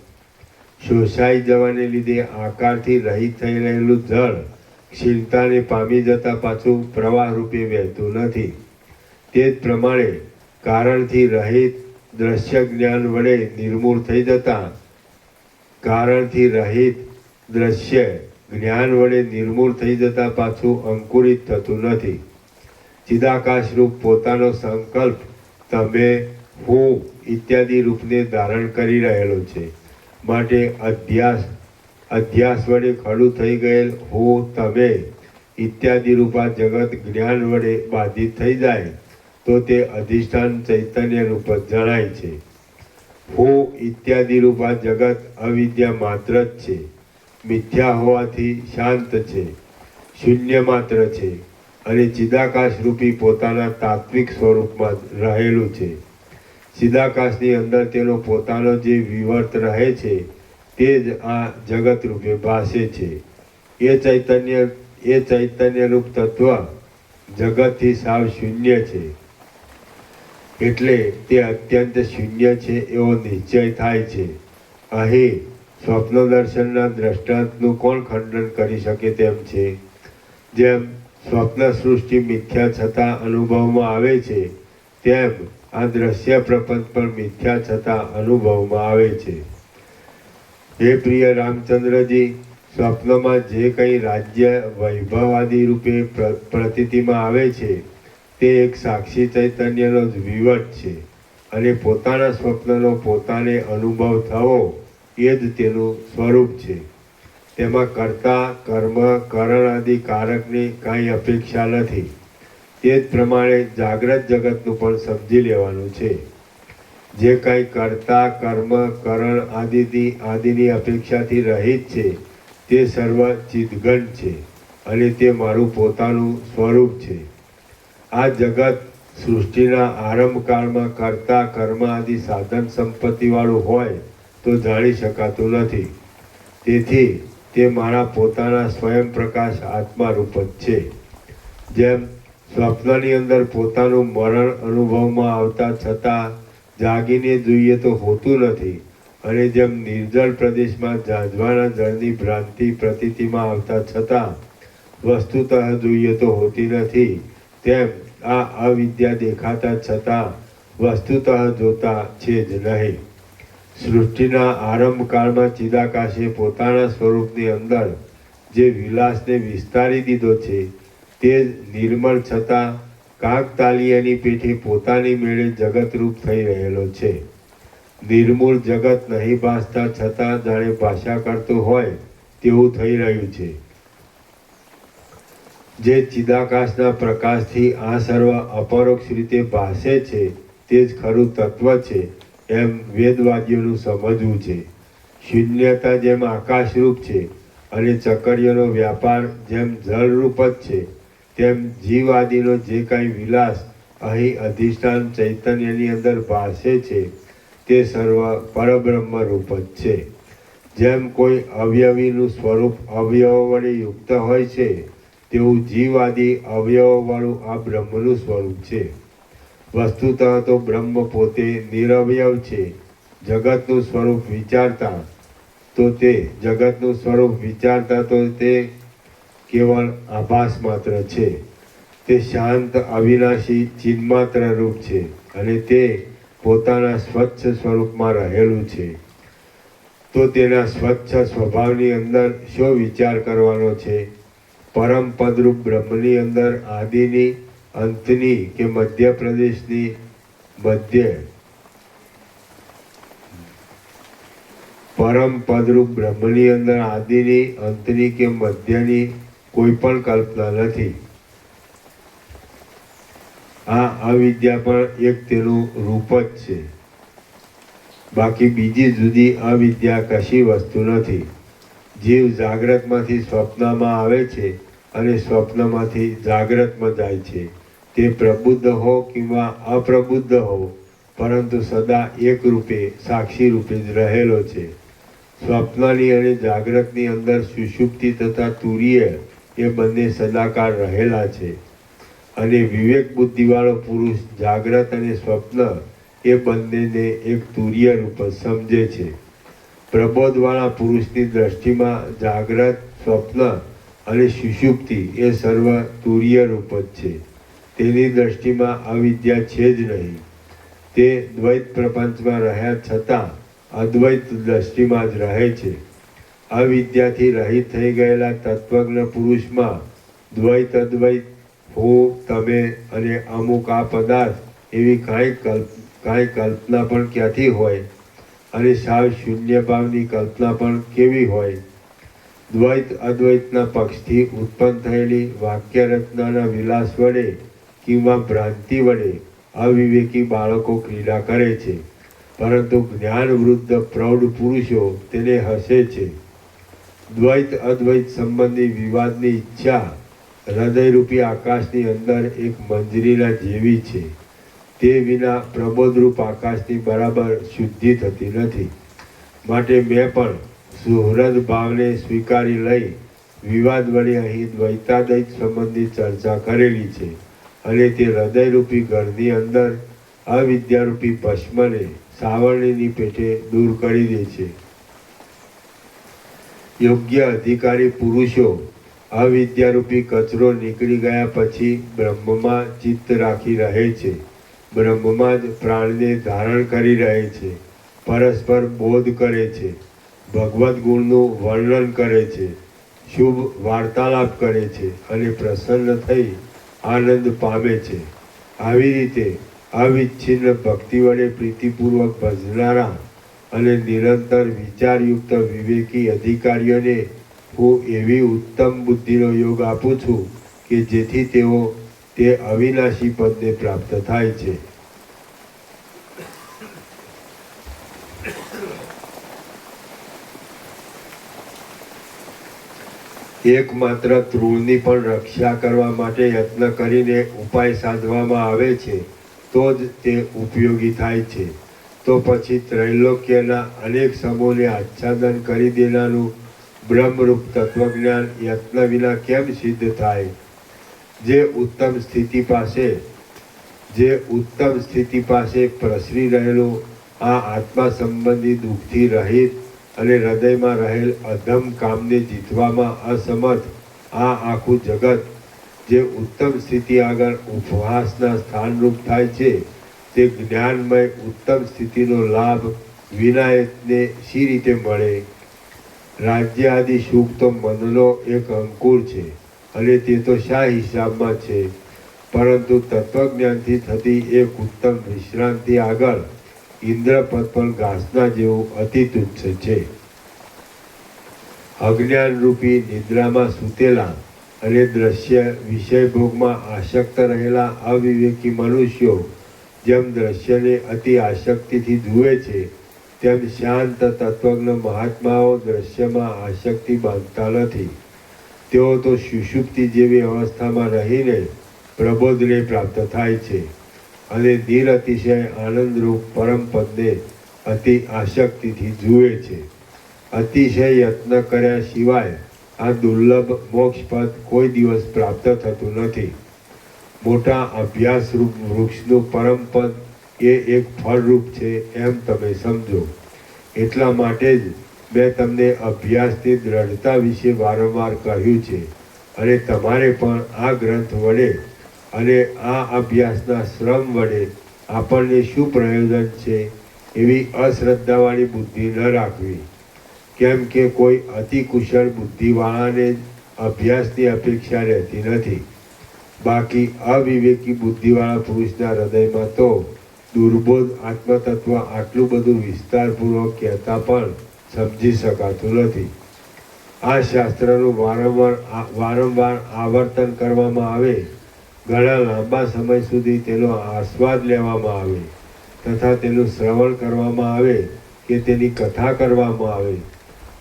શોષાઈ જવાને લીધે આકારથી રહિત થઈ રહેલું જળ ક્ષીણતાને પામી જતા પાછું પ્રવાહ રૂપે વહેતું નથી. તે જ પ્રમાણે કારણથી રહિત દ્રશ્ય જ્ઞાન વડે નિર્મૂળ થઈ જતા કારણથી રહિત દ્રશ્ય જ્ઞાન વડે નિર્મૂળ થઈ જતા પાછું અંકુરિત થતું નથી. ચિદાકાશરૂપ પોતાનો સંકલ્પ તમે, હું ઇત્યાદિ રૂપને ધારણ કરી રહેલો છે. માટે અધ્યાસ વડે ખડું થઈ ગયેલ હું, તમે ઇત્યાદિ રૂપા જગત જ્ઞાન વડે બાધિત થઈ જાય તો તે અધિષ્ઠાન ચૈતન્ય રૂપ જ જણાય છે. હું ઇત્યાદિ રૂપા જગત અવિદ્યા માત્ર જ છે. મિથ્યા હોવાથી શાંત છે, શૂન્ય માત્ર છે અને ચિદાકાશ રૂપી પોતાના તાત્વિક સ્વરૂપમાં રહેલું છે. ચિદાકાશની અંદર તેનો પોતાનો જે વિવર્ત રહે છે તે જ આ જગત રૂપે ભાસે છે. એ ચૈતન્ય રૂપ તત્વ જગતથી સાવ શૂન્ય છે, એટલે તે અત્યંત શૂન્ય છે એવો નિશ્ચય થાય છે. અહીં સ્વપ્ન દર્શનના દ્રષ્ટાંતનું કોણ ખંડન કરી શકે તેમ છે? જેમ સ્વપ્ન સૃષ્ટિ મિથ્યા છતાં અનુભવમાં આવે છે, તેમ આ દ્રશ્ય પ્રપંચ પણ મિથ્યા છતાં અનુભવમાં આવે છે. હે પ્રિય રામચંદ્રજી, સ્વપ્નમાં જે કંઈ રાજ્ય વૈભવાદી રૂપે પ્રતીતિમાં આવે છે તે એક સાક્ષી ચૈતન્યનો જ વિવટ છે, અને પોતાના સ્વપ્નનો પોતાને અનુભવ થવો એ જ તેનું સ્વરૂપ છે. તેમાં કર્તા, કર્મ, કરણ આદિ કારકની કાંઈ અપેક્ષા નથી. તે જ પ્રમાણે જાગ્રત જગતનું પણ સમજી લેવાનું છે. જે કાંઈ કર્તા, કર્મ, કરણ આદિની અપેક્ષાથી રહિત છે તે સર્વ ચિદઘન છે, અને તે મારું પોતાનું સ્વરૂપ છે. આ જગત સૃષ્ટિના આરંભકાળમાં કર્તા, કર્મ આદિ સાધન સંપત્તિવાળું હોય તો જાણી શકાતું નથી. તેથી તે મારા પોતાના સ્વયં પ્રકાશ આત્મા રૂપ જ છે. જેમ સ્વપ્નની અંદર પોતાનું મરણ અનુભવમાં આવતા છતાં જાગીને જોઈએ તો હોતું નથી, અને જેમ નિર્જળ પ્રદેશમાં ઝાંઝવાના જળની ભ્રાંતિ પ્રતીતિમાં આવતા છતાં વસ્તુતઃ જોઈએ તો હોતી નથી, તેમ આ અવિદ્યા દેખાતા છતાં વસ્તુતઃ જોતા છે જ નહીં. સૃષ્ટિના આરંભકાળમાં ચિદાકાશે પોતાના સ્વરૂપની અંદર જે વિલાસને વિસ્તારી દીધો છે તે જ નિર્મળ છતાં કાકતાલીયની પેઠે પોતાની મેળે જગતરૂપ થઈ રહેલો છે. નિર્મૂળ જગત નહીં ભાસતા છતાં જાણે ભાષા કરતું હોય તેવું થઈ રહ્યું છે. જે ચિદાકાશના પ્રકાશથી આ સર્વ અપરોક્ષ રીતે ભાસે છે તે જ ખરું તત્વ છે એમ વેદવાદીઓનું સમજવું છે. શૂન્યતા જેમ આકાશરૂપ છે અને ચકરીઓનો વ્યાપાર જેમ જળરૂપ જ છે, તેમ જીવાદિનો જે કાંઈ વિલાસ અહીં અધિષ્ઠાન ચૈતન્યની અંદર ભાસે છે તે સર્વ પરબ્રહ્મ રૂપ જ છે. જેમ કોઈ અવયવીનું સ્વરૂપ અવયવો વડે યુક્ત હોય છે, તેવું જીવાદિ અવયવોવાળું આ બ્રહ્મનું સ્વરૂપ છે. વસ્તુતઃ તો બ્રહ્મ પોતે નિરવયવ છે. જગતનું સ્વરૂપ વિચારતા તો તે કેવળ આભાસ માત્ર છે. તે શાંત અવિનાશી ચિન્માત્ર રૂપ છે, અને તે પોતાના સ્વચ્છ સ્વરૂપમાં રહેલું છે. તો તેના સ્વચ્છ સ્વભાવની અંદર શો વિચાર કરવાનો છે? પરમ પદરૂપ બ્રહ્મની અંદર આદિની, અંતની કે મધ્ય પ્રદેશની પરમ પદરૂપ બ્રહ્મની અંદર આદિની, અંતની કે મધ્યની કોઈ પણ કલ્પના નથી. આ અવિદ્યા પણ એક તેનું રૂપ જ છે. બાકી બીજી જુદી અવિદ્યા કશી વસ્તુ નથી. જીવ જાગ્રતમાંથી સ્વપ્નમાં આવે છે અને સ્વપ્નમાંથી જાગ્રતમાં જાય છે. તે પ્રબુદ્ધ હો કિંવા અપ્રબુદ્ધ હો, પરંતુ સદા એક રૂપે, સાક્ષી રૂપે જ રહેલો છે. સ્વપ્નની અને જાગ્રતની અંદર સુષુપ્તિ તથા તુરીય એ બંને સદાકાળ રહેલા છે. અને વિવેક બુદ્ધિવાળો પુરુષ જાગ્રત અને સ્વપ્ન એ બંનેને એક તુરીય રૂપ સમજે છે. પ્રબોધવાળા પુરુષની દ્રષ્ટિમાં જાગ્રત, સ્વપ્ન અને સુષુપ્તિ એ સર્વ તુરીય રૂપ જ છે. તેની દ્રષ્ટિમાં અવિદ્યા છે જ નહીં. તે દ્વૈત પ્રપંચમાં રહ્યા છતાં અદ્વૈત દ્રષ્ટિમાં જ રહે છે. અવિદ્યાથી રહિત થઈ ગયેલા તત્વજ્ઞ પુરુષમાં દ્વૈત, અદ્વૈત, હું, તમે અને અમુક આ પદાર્થ એવી કાંઈ કલ્પના પણ ક્યાંથી હોય, અને સાવ શૂન્ય ભાવની કલ્પના પણ કેવી હોય? દ્વૈત અદ્વૈતના પક્ષથી ઉત્પન્ન થયેલી વાક્ય રચનાના વિલાસ વડે કિંવા ભ્રાંતિ વડે અવિવેકી બાળકો ક્રીડા કરે છે, પરંતુ જ્ઞાન વૃદ્ધ પ્રૌઢ પુરુષો તેને હસે છે. દ્વૈત અદ્વૈત સંબંધી વિવાદની ઈચ્છા હૃદયરૂપી આકાશની અંદર એક મંજરીના જેવી છે. તે વિના પ્રબોધરૂપ આકાશની બરાબર શુદ્ધિ થતી નથી. માટે મેં પણ સુહૃદ ભાવને સ્વીકારી લઈ વિવાદ વડે અહીં દ્વૈતાદ્વૈત સંબંધી ચર્ચા કરેલી છે અને તે હૃદયરૂપી ઘરની અંદર અવિદ્યારૂપી ભસ્મને સાવરણીની પેટે દૂર કરી દે છે. યોગ્ય અધિકારી પુરુષો અવિદ્યારૂપી કચરો નીકળી ગયા પછી બ્રહ્મમાં ચિત્ત રાખી રહે છે, બ્રહ્મમાં જ પ્રાણને ધારણ કરી રહે છે, પરસ્પર બોધ કરે છે, ભગવદ્ ગુણનું વર્ણન કરે છે, શુભ વાર્તાલાપ કરે છે અને પ્રસન્ન થઈ આનંદ પામે છે. આવી રીતે અવિચ્છિન્ન ભક્તિ વડે પ્રીતિપૂર્વક ભજનારા અને નિરંતર વિચારયુક્ત વિવેકી અધિકારીઓને હું એવી ઉત્તમ બુદ્ધિનો યોગ આપું છું કે જેથી તેઓ તે અવિનાશી પદને પ્રાપ્ત થાય છે. એકમાત્ર તૃણની પણ રક્ષા કરવા માટે યત્ન કરીને ઉપાય સાધવામાં આવે છે તો જ તે ઉપયોગી થાય છે. તો પછી ત્રૈલોક્યના અનેક સમૂહને આચ્છાદન કરી દેનારું બ્રહ્મરૂપ તત્વજ્ઞાન યત્ન વિના કેમ સિદ્ધ થાય? જે ઉત્તમ સ્થિતિ પાસે પ્રસરી રહેલું આ આત્મા સંબંધી દુઃખથી રહિત અને હૃદયમાં રહેલ અધમ કામને જીતવામાં અસમર્થ આ આખું જગત જે ઉત્તમ સ્થિતિ આગળ ઉપવાસના સ્થાનરૂપ થાય છે તે જ્ઞાનમય ઉત્તમ સ્થિતિનો લાભ વિનાયતને શી રીતે મળે? રાજ્ય આદિ સુખ તો મનનો એક અંકુર છે અને તે તો શા હિસાબમાં છે, પરંતુ તત્વજ્ઞાનથી થતી એક ઉત્તમ વિશ્રાંતિ આગળ ઇન્દ્રપદ પણ ઘાસના જેવું અતિ તુચ્છ છે. અજ્ઞાનરૂપી નિદ્રામાં સૂતેલા અને દ્રશ્ય વિષય ભોગમાં આસક્ત રહેલા અવિવેકી મનુષ્યો જેમ દ્રશ્યને અતિ આસક્તિથી જુએ છે તેમ શાંત તત્વજ્ઞ મહાત્માઓ દ્રશ્યમાં આસક્તિ બાંધતા નથી. તેઓ તો સુષુપ્તિ જેવી અવસ્થામાં રહીને પ્રબોધને પ્રાપ્ત થાય છે અને નિરતિશય આનંદરૂપ પરમપદને અતિ આસક્તિથી જુએ છે. અતિશય યત્ન કર્યા સિવાય આ દુર્લભ મોક્ષપદ કોઈ દિવસ પ્રાપ્ત થતું નથી. મોટા અભ્યાસરૂપ વૃક્ષનું પરમપદ એ એક ફળરૂપ છે એમ તમે સમજો. એટલા માટે જ મેં તમને અભ્યાસની દ્રઢતા વિશે વારંવાર કહ્યું છે અને તમારે પણ આ ગ્રંથ વડે અને આ અભ્યાસના શ્રમ વડે આપણને શું પ્રયોજન છે એવી અશ્રદ્ધાવાળી બુદ્ધિ ન રાખવી. કેમ કે કોઈ અતિ કુશળ બુદ્ધિવાળાને જ અભ્યાસની અપેક્ષા રહેતી નથી. બાકી અવિવેકી બુદ્ધિવાળા પુરુષના હૃદયમાં તો દુર્બોધ આત્મતત્વ આટલું બધું વિસ્તારપૂર્વક કહેતા પણ સમજી શકાતું નથી. આ શાસ્ત્રનું વારંવાર આવર્તન કરવામાં આવે, ઘણા લાંબા સમય સુધી તેનો આસ્વાદ લેવામાં આવે તથા તેનું શ્રવણ કરવામાં આવે કે તેની કથા કરવામાં આવે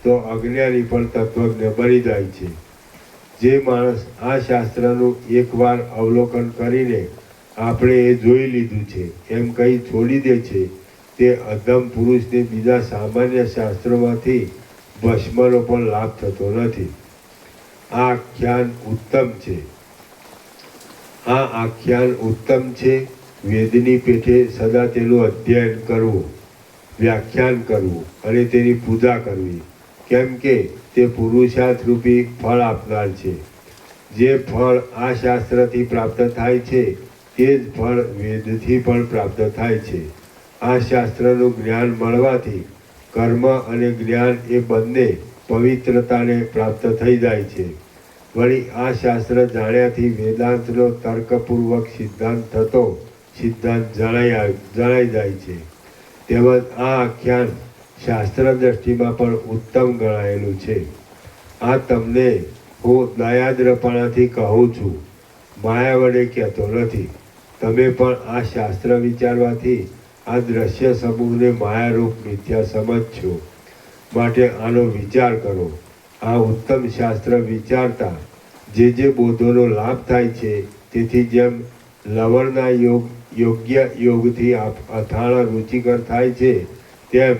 તો અજ્ઞાની પણ તત્વજ્ઞ બની જાય છે. જે માણસ આ શાસ્ત્રનું એકવાર અવલોકન કરીને આપણે એ જોઈ લીધું છે એમ કહી છોડી દે છે તે અધમ પુરુષને બીજા સામાન્ય શાસ્ત્રોમાંથી ભસ્મનો પણ લાભ થતો નથી. આ આખ્યાન ઉત્તમ છે. વેદની પેઠે સદા તેનું અધ્યયન કરવું, વ્યાખ્યાન કરવું અને તેની પૂજા કરવી, કેમ કે તે પુરુષાર્થરૂપી ફળ આપનાર છે. જે ફળ આ શાસ્ત્રથી પ્રાપ્ત થાય છે તે જ ફળ વેદથી પણ પ્રાપ્ત થાય છે. આ શાસ્ત્રનું જ્ઞાન મળવાથી કર્મ અને જ્ઞાન એ બંને પવિત્રતાને પ્રાપ્ત થઈ જાય છે. વળી આ શાસ્ત્ર જાણ્યાથી વેદાંતનો તર્કપૂર્વક સિદ્ધાંત જણાઈ જાય છે. તેમજ આ આખ્યાન શાસ્ત્ર દ્રષ્ટિમાં પણ ઉત્તમ ગણાયેલું છે. આ તમને હું દયાદ્રપણાથી કહું છું, માયા વડે કહેતો નથી. તમે પણ આ શાસ્ત્ર વિચારવાથી આ દ્રશ્ય સમૂહને માયારૂપ મિથ્યા સમજશો. માટે આનો વિચાર કરો. આ ઉત્તમ શાસ્ત્ર વિચારતા જે બોધોનો લાભ થાય છે તેથી જેમ લવણના યોગ યોગ્ય યોગથી અથાણા રુચિકર થાય છે, તેમ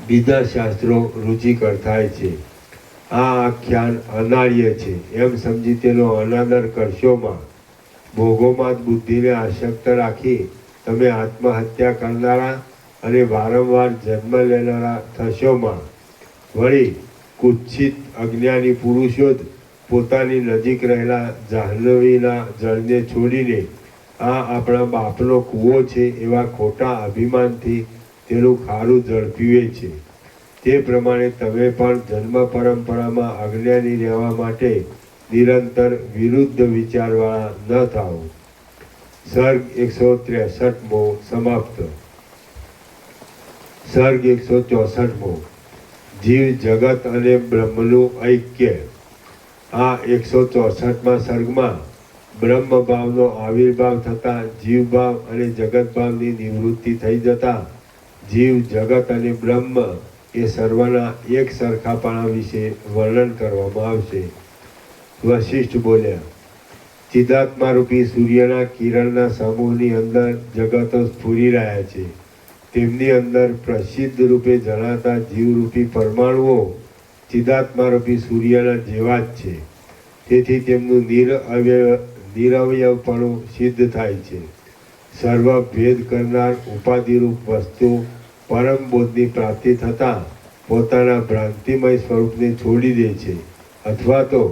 બીજા શાસ્ત્રો રુચિકર થાય છે. આ આખ્યાન અનાર્ય છે એમ સમજી તેનો અનાદર કરશોમાં. ભોગોમાં જ બુદ્ધિને આસક્ત રાખી તમે આત્મહત્યા કરનારા અને વારંવાર જન્મ લેનારા થશોમાં. વળી કુત્સિત અજ્ઞાની પુરુષો જ પોતાની નજીક રહેલા જાહ્નવીના જળને છોડીને આ આપણા બાપનો કૂવો છે એવા ખોટા અભિમાનથી તેનું ખારું જળ પીવે છે. તે પ્રમાણે તમે પણ જન્મ પરંપરામાં અજ્ઞાની રહેવા માટે નિરંતર વિરુદ્ધ વિચારવાળા ન થાઓ. સર્ગ 163મો સમાપ્ત. સર્ગ 164મો જીવ જગત અને બ્રહ્મનું ઐક્ય. આ 164મા સર્ગમાં બ્રહ્મ ભાવનો આવિર્ભાવ થતાં જીવભાવ અને જગત ભાવની નિવૃત્તિ થઈ જતાં જીવ જગત અને બ્રહ્મ એ સર્વના એક સરખાપણા વિશે વર્ણન કરવામાં આવશે. વશિષ્ઠ બોલ્યા, ચિદાત્મારૂપી સૂર્યના કિરણના સમૂહની અંદર જગતો સ્ફુરી રહ્યા છે. તેમની અંદર પ્રસિદ્ધ રૂપે જણાતા જીવરૂપી પરમાણુઓ ચિદાત્મારૂપી સૂર્યના જેવા જ છે. તેથી તેમનું નિરવયવપણું સિદ્ધ થાય છે. સર્વ ભેદ કરનાર ઉપાધિરૂપ વસ્તુ પરમ બોધની પ્રાપ્તિ થતાં પોતાના ભ્રાંતિમય સ્વરૂપને છોડી દે છે, અથવા તો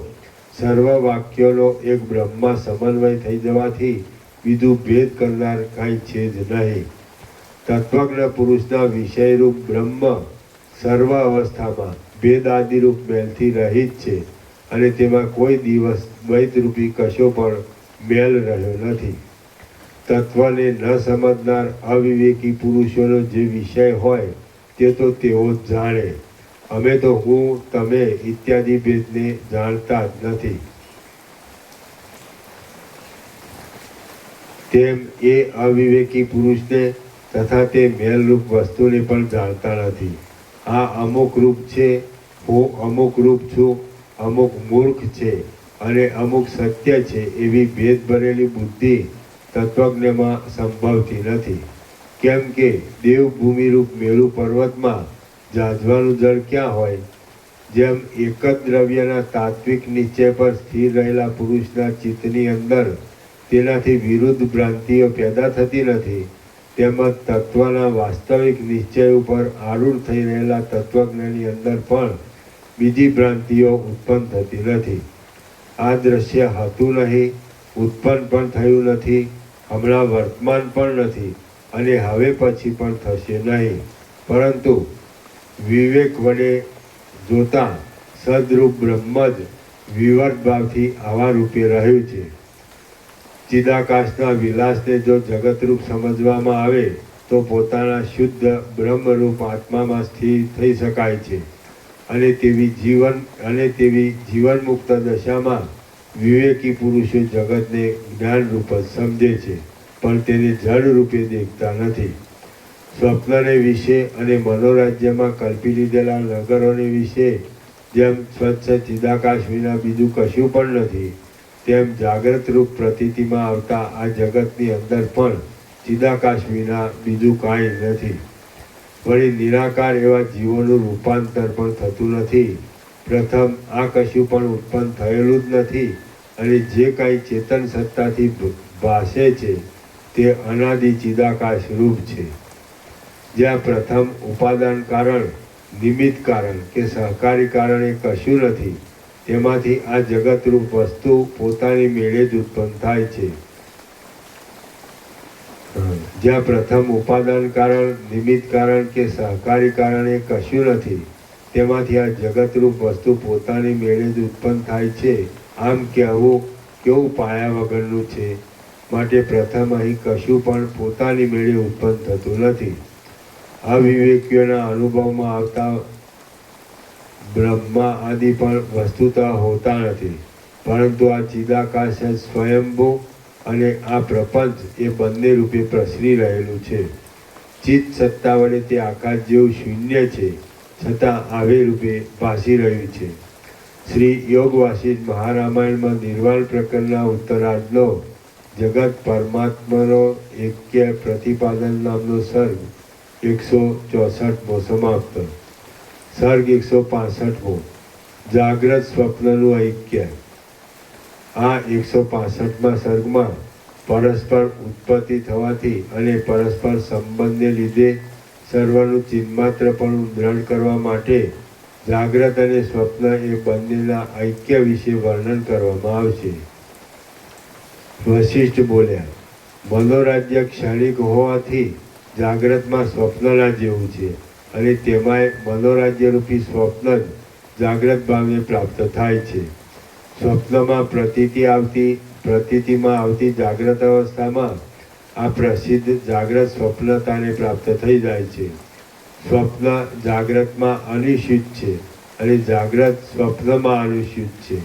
સર્વ વાક્યોનો એક બ્રહ્મમાં સમન્વય થઈ જવાથી બીજું ભેદ કરનાર કાંઈ છે જ નહીં. તત્વજ્ઞ પુરુષના વિષયરૂપ બ્રહ્મ સર્વ અવસ્થામાં ભેદાદિરૂપ મેલથી રહિત છે અને તેમાં કોઈ દિવસ દ્વૈતરૂપી કશો પણ મેલ રહ્યો નથી. તત્વને ન સમજનાર અવિવેકી પુરુષોનો જે વિષય હોય તે તો તેઓ જ જાણે. અમે તો હું, તમે ઇત્યાદિ ભેદને જાણતા જ નથી. તેમ એ અવિવેકી પુરુષને તથા તે મેલરૂપ વસ્તુને પણ જાણતા નથી. આ અમુક રૂપ છે, હું અમુક રૂપ છું, અમુક મૂર્ખ છે અને અમુક સત્ય છે એવી ભેદ ભરેલી બુદ્ધિ તત્વજ્ઞમાં સંભવતી નથી. કેમ કે દેવભૂમિરૂપ મેરુ પર્વતમાં જાજવાનું જળ ક્યાં હોય? જેમ એક જ દ્રવ્યના તાત્વિક નિશ્ચય પર સ્થિર રહેલા પુરુષના ચિત્તની અંદર તેનાથી વિરુદ્ધ ભ્રાંતિઓ પેદા થતી નથી, તેમજ તત્વના વાસ્તવિક નિશ્ચય ઉપર આરૂઢ થઈ રહેલા તત્વજ્ઞની અંદર પણ બીજી ભ્રાંતિઓ ઉત્પન્ન થતી નથી. આ દ્રશ્ય હતું નહીં, ઉત્પન્ન પણ થયું નથી, હમણાં વર્તમાન પણ નથી અને હવે પછી પણ થશે નહીં. પરંતુ વિવેક વડે જોતા સદરૂપ બ્રહ્મ જ વિવર્ત ભાવથી આવા રૂપે રહ્યું છે. ચિદાકાશના વિલાસને જો જગતરૂપ સમજવામાં આવે તો પોતાના શુદ્ધ બ્રહ્મરૂપ આત્મામાં સ્થિર થઈ શકાય છે અને તેવી જીવનમુક્ત દશામાં વિવેકી પુરુષો જગતને જ્ઞાનરૂપ જ સમજે છે, પણ તેને જળ રૂપે દેખતા નથી. સ્વપ્નને વિશે અને મનોરાજ્યમાં કલ્પી લીધેલા નગરોને વિશે જેમ સ્વચ્છ ચિદાકાશ વિના બીજું કશું પણ નથી, તેમ જાગ્રત રૂપ પ્રતીતિમાં આવતા આ જગતની અંદર પણ ચિદાકાશ વિના બીજું કાંઈ નથી. વળી નિરાકાર એવા જીવોનું રૂપાંતર પણ થતું નથી. પ્રથમ આ કશું પણ ઉત્પન્ન થયેલું જ નથી અને જે કાંઈ ચેતન સત્તાથી ભાસે છે તે અનાદિ ચિદાકાશ રૂપ છે. જ્યાં પ્રથમ ઉપાદાન કારણ, નિમિત્ત કારણ કે સહકારી કારણે કશું નથી, તેમાંથી આ જગતરૂપ વસ્તુ પોતાની મેળે જ ઉત્પન્ન થાય છે. જ્યાં પ્રથમ ઉપાદાન કારણ, નિમિત્ત કારણ કે સહકારી કારણે કશું નથી, તેમાંથી આ જગતરૂપ વસ્તુ પોતાની મેળે જ ઉત્પન્ન થાય છે. આમ કહેવું કેવું પાયા વગરનું છે. માટે પ્રથમ અહીં કશું પણ પોતાની મેળે ઉત્પન્ન થતું નથી. અવિવેકીઓના અનુભવમાં આવતા બ્રહ્મા આદિ પણ વસ્તુતઃ હોતા નથી, પરંતુ આ ચિદાકાશ જ સ્વયંભૂ અને આ પ્રપંચ એ બંને રૂપે પ્રસરી રહેલું છે. ચિત્ત સત્તા વડે તે આકાશ જેવું શૂન્ય છે, છતાં આવે રૂપે ભાસી રહ્યું છે. શ્રી યોગ વાસિષ્ઠ મહારામાયણમાં નિર્વાણ પ્રકરણના ઉત્તરાર્ધનો જગત પરમાત્માનો એક્ય પ્રતિપાદન નામનો સર્ગ 164મો સમાપ્ત. સર્ગ 165મો જાગ્રત સ્વપ્નનું ઐક્ય. આ 165મા સર્ગમાં પરસ્પર ઉત્પત્તિ થવાથી અને પરસ્પર સંબંધને લીધે સર્વનું ચિન્માત્રપણું દ્રઢ કરવા માટે જાગ્રત અને સ્વપ્ન એ બંનેના ઐક્ય વિશે વર્ણન કરવામાં આવશે. વશિષ્ઠ બોલ્યા, મનોરાજ્ય ક્ષણિક હોવાથી જાગ્રતમાં સ્વપ્નના જેવું છે અને તેમાંય મનોરાજ્યરૂપી સ્વપ્ન જ જાગ્રત ભાવને પ્રાપ્ત થાય છે. સ્વપ્નમાં પ્રતીતિમાં આવતી જાગ્રત અવસ્થામાં આ પ્રસિદ્ધ જાગ્રત સ્વપ્નતાને પ્રાપ્ત થઈ જાય છે. સ્વપ્ન જાગ્રતમાં અનિશ્ચિત છે અને જાગ્રત સ્વપ્નમાં અનિશ્ચિત છે.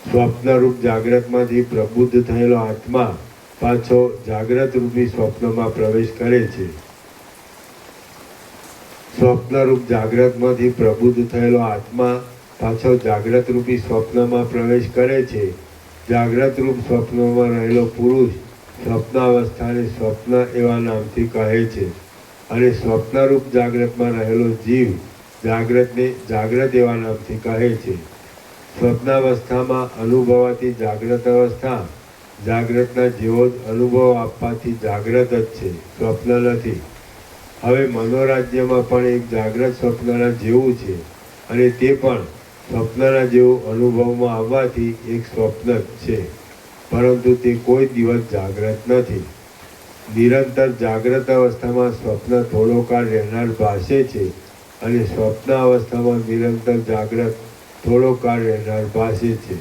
સ્વપ્નરૂપ જાગ્રતમાંથી પ્રબુદ્ધ થયેલો આત્મા પાછો જાગ્રત રૂપી સ્વપ્નમાં પ્રવેશ કરે છે. સ્વપ્નરૂપ જાગ્રતમાંથી પ્રબુદ્ધ થયેલો આત્મા પાછો જાગ્રત રૂપી સ્વપ્નમાં પ્રવેશ કરે છે. જાગ્રત રૂપ સ્વપ્નમાં રહેલો પુરુષ સ્વપ્નાવસ્થાને સ્વપ્ન એવા નામથી કહે છે અને સ્વપ્નરૂપ જાગ્રતમાં રહેલો જીવ જાગ્રતને જાગ્રત એવા નામથી કહે છે. સ્વપ્નાવસ્થામાં અનુભવાતી જાગ્રત અવસ્થા જાગ્રતના જેવો જ અનુભવ આપવાથી જાગ્રત જ છે, સ્વપ્ન નથી. હવે મનોરાજ્યમાં પણ એક જાગ્રત સ્વપ્નના જેવું છે અને તે પણ સ્વપ્નના જેવું અનુભવમાં આવવાથી એક સ્વપ્ન જ છે, પરંતુ તે કોઈ દિવસ જાગ્રત નથી. નિરંતર જાગ્રત અવસ્થામાં સ્વપ્ન થોડો કાળ રહેનાર ભાસે છે અને સ્વપ્ન અવસ્થામાં નિરંતર જાગ્રત થોડો કાળ રહેનાર ભાસે છે.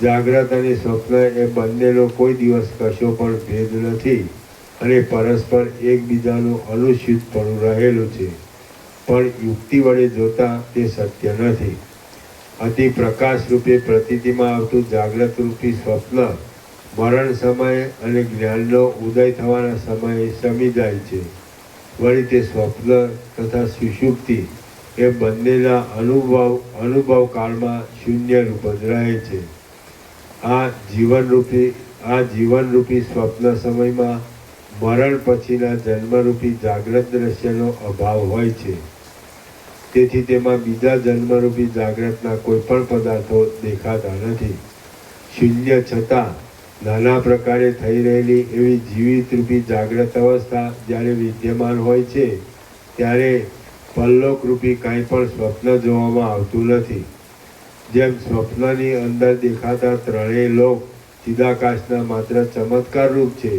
જાગ્રત અને સ્વપ્ન એ બંનેનો કોઈ દિવસ કશો પણ ભેદ નથી અને પરસ્પર એકબીજાનું અનુસ્યુતપણું રહેલું છે, પણ યુક્તિ વડે જોતા તે સત્ય નથી. અતિ પ્રકાશ રૂપે પ્રતીતિમાં આવતું જાગ્રત રૂપી સ્વપ્ન મરણ સમયે અને જ્ઞાનનો ઉદય થવાના સમયે શમી જાય છે. વળી તે સ્વપ્ન તથા સુષુપ્તિ એ બંનેના અનુભવ કાળમાં શૂન્ય રૂપ જ રહે છે. આ જીવનરૂપી સ્વપ્ન સમયમાં મરણ પછીના જન્મરૂપી જાગ્રત દ્રશ્યનો અભાવ હોય છે. તેથી તેમાં બીજા જન્મરૂપી જાગ્રતના કોઈ પણ પદાર્થો દેખાતા નથી. શૂન્ય છતાં નાના પ્રકારે થઈ રહેલી એવી જીવિત રૂપી જાગ્રત અવસ્થા જ્યારે વિદ્યમાન હોય છે ત્યારે પલ્લોકરૂપી કાંઈ પણ સ્વપ્ન જોવામાં આવતું નથી. જેમ સ્વપ્નની અંદર દેખાતા ત્રણેય લોક ચિદાકાશના માત્ર ચમત્કાર રૂપ છે,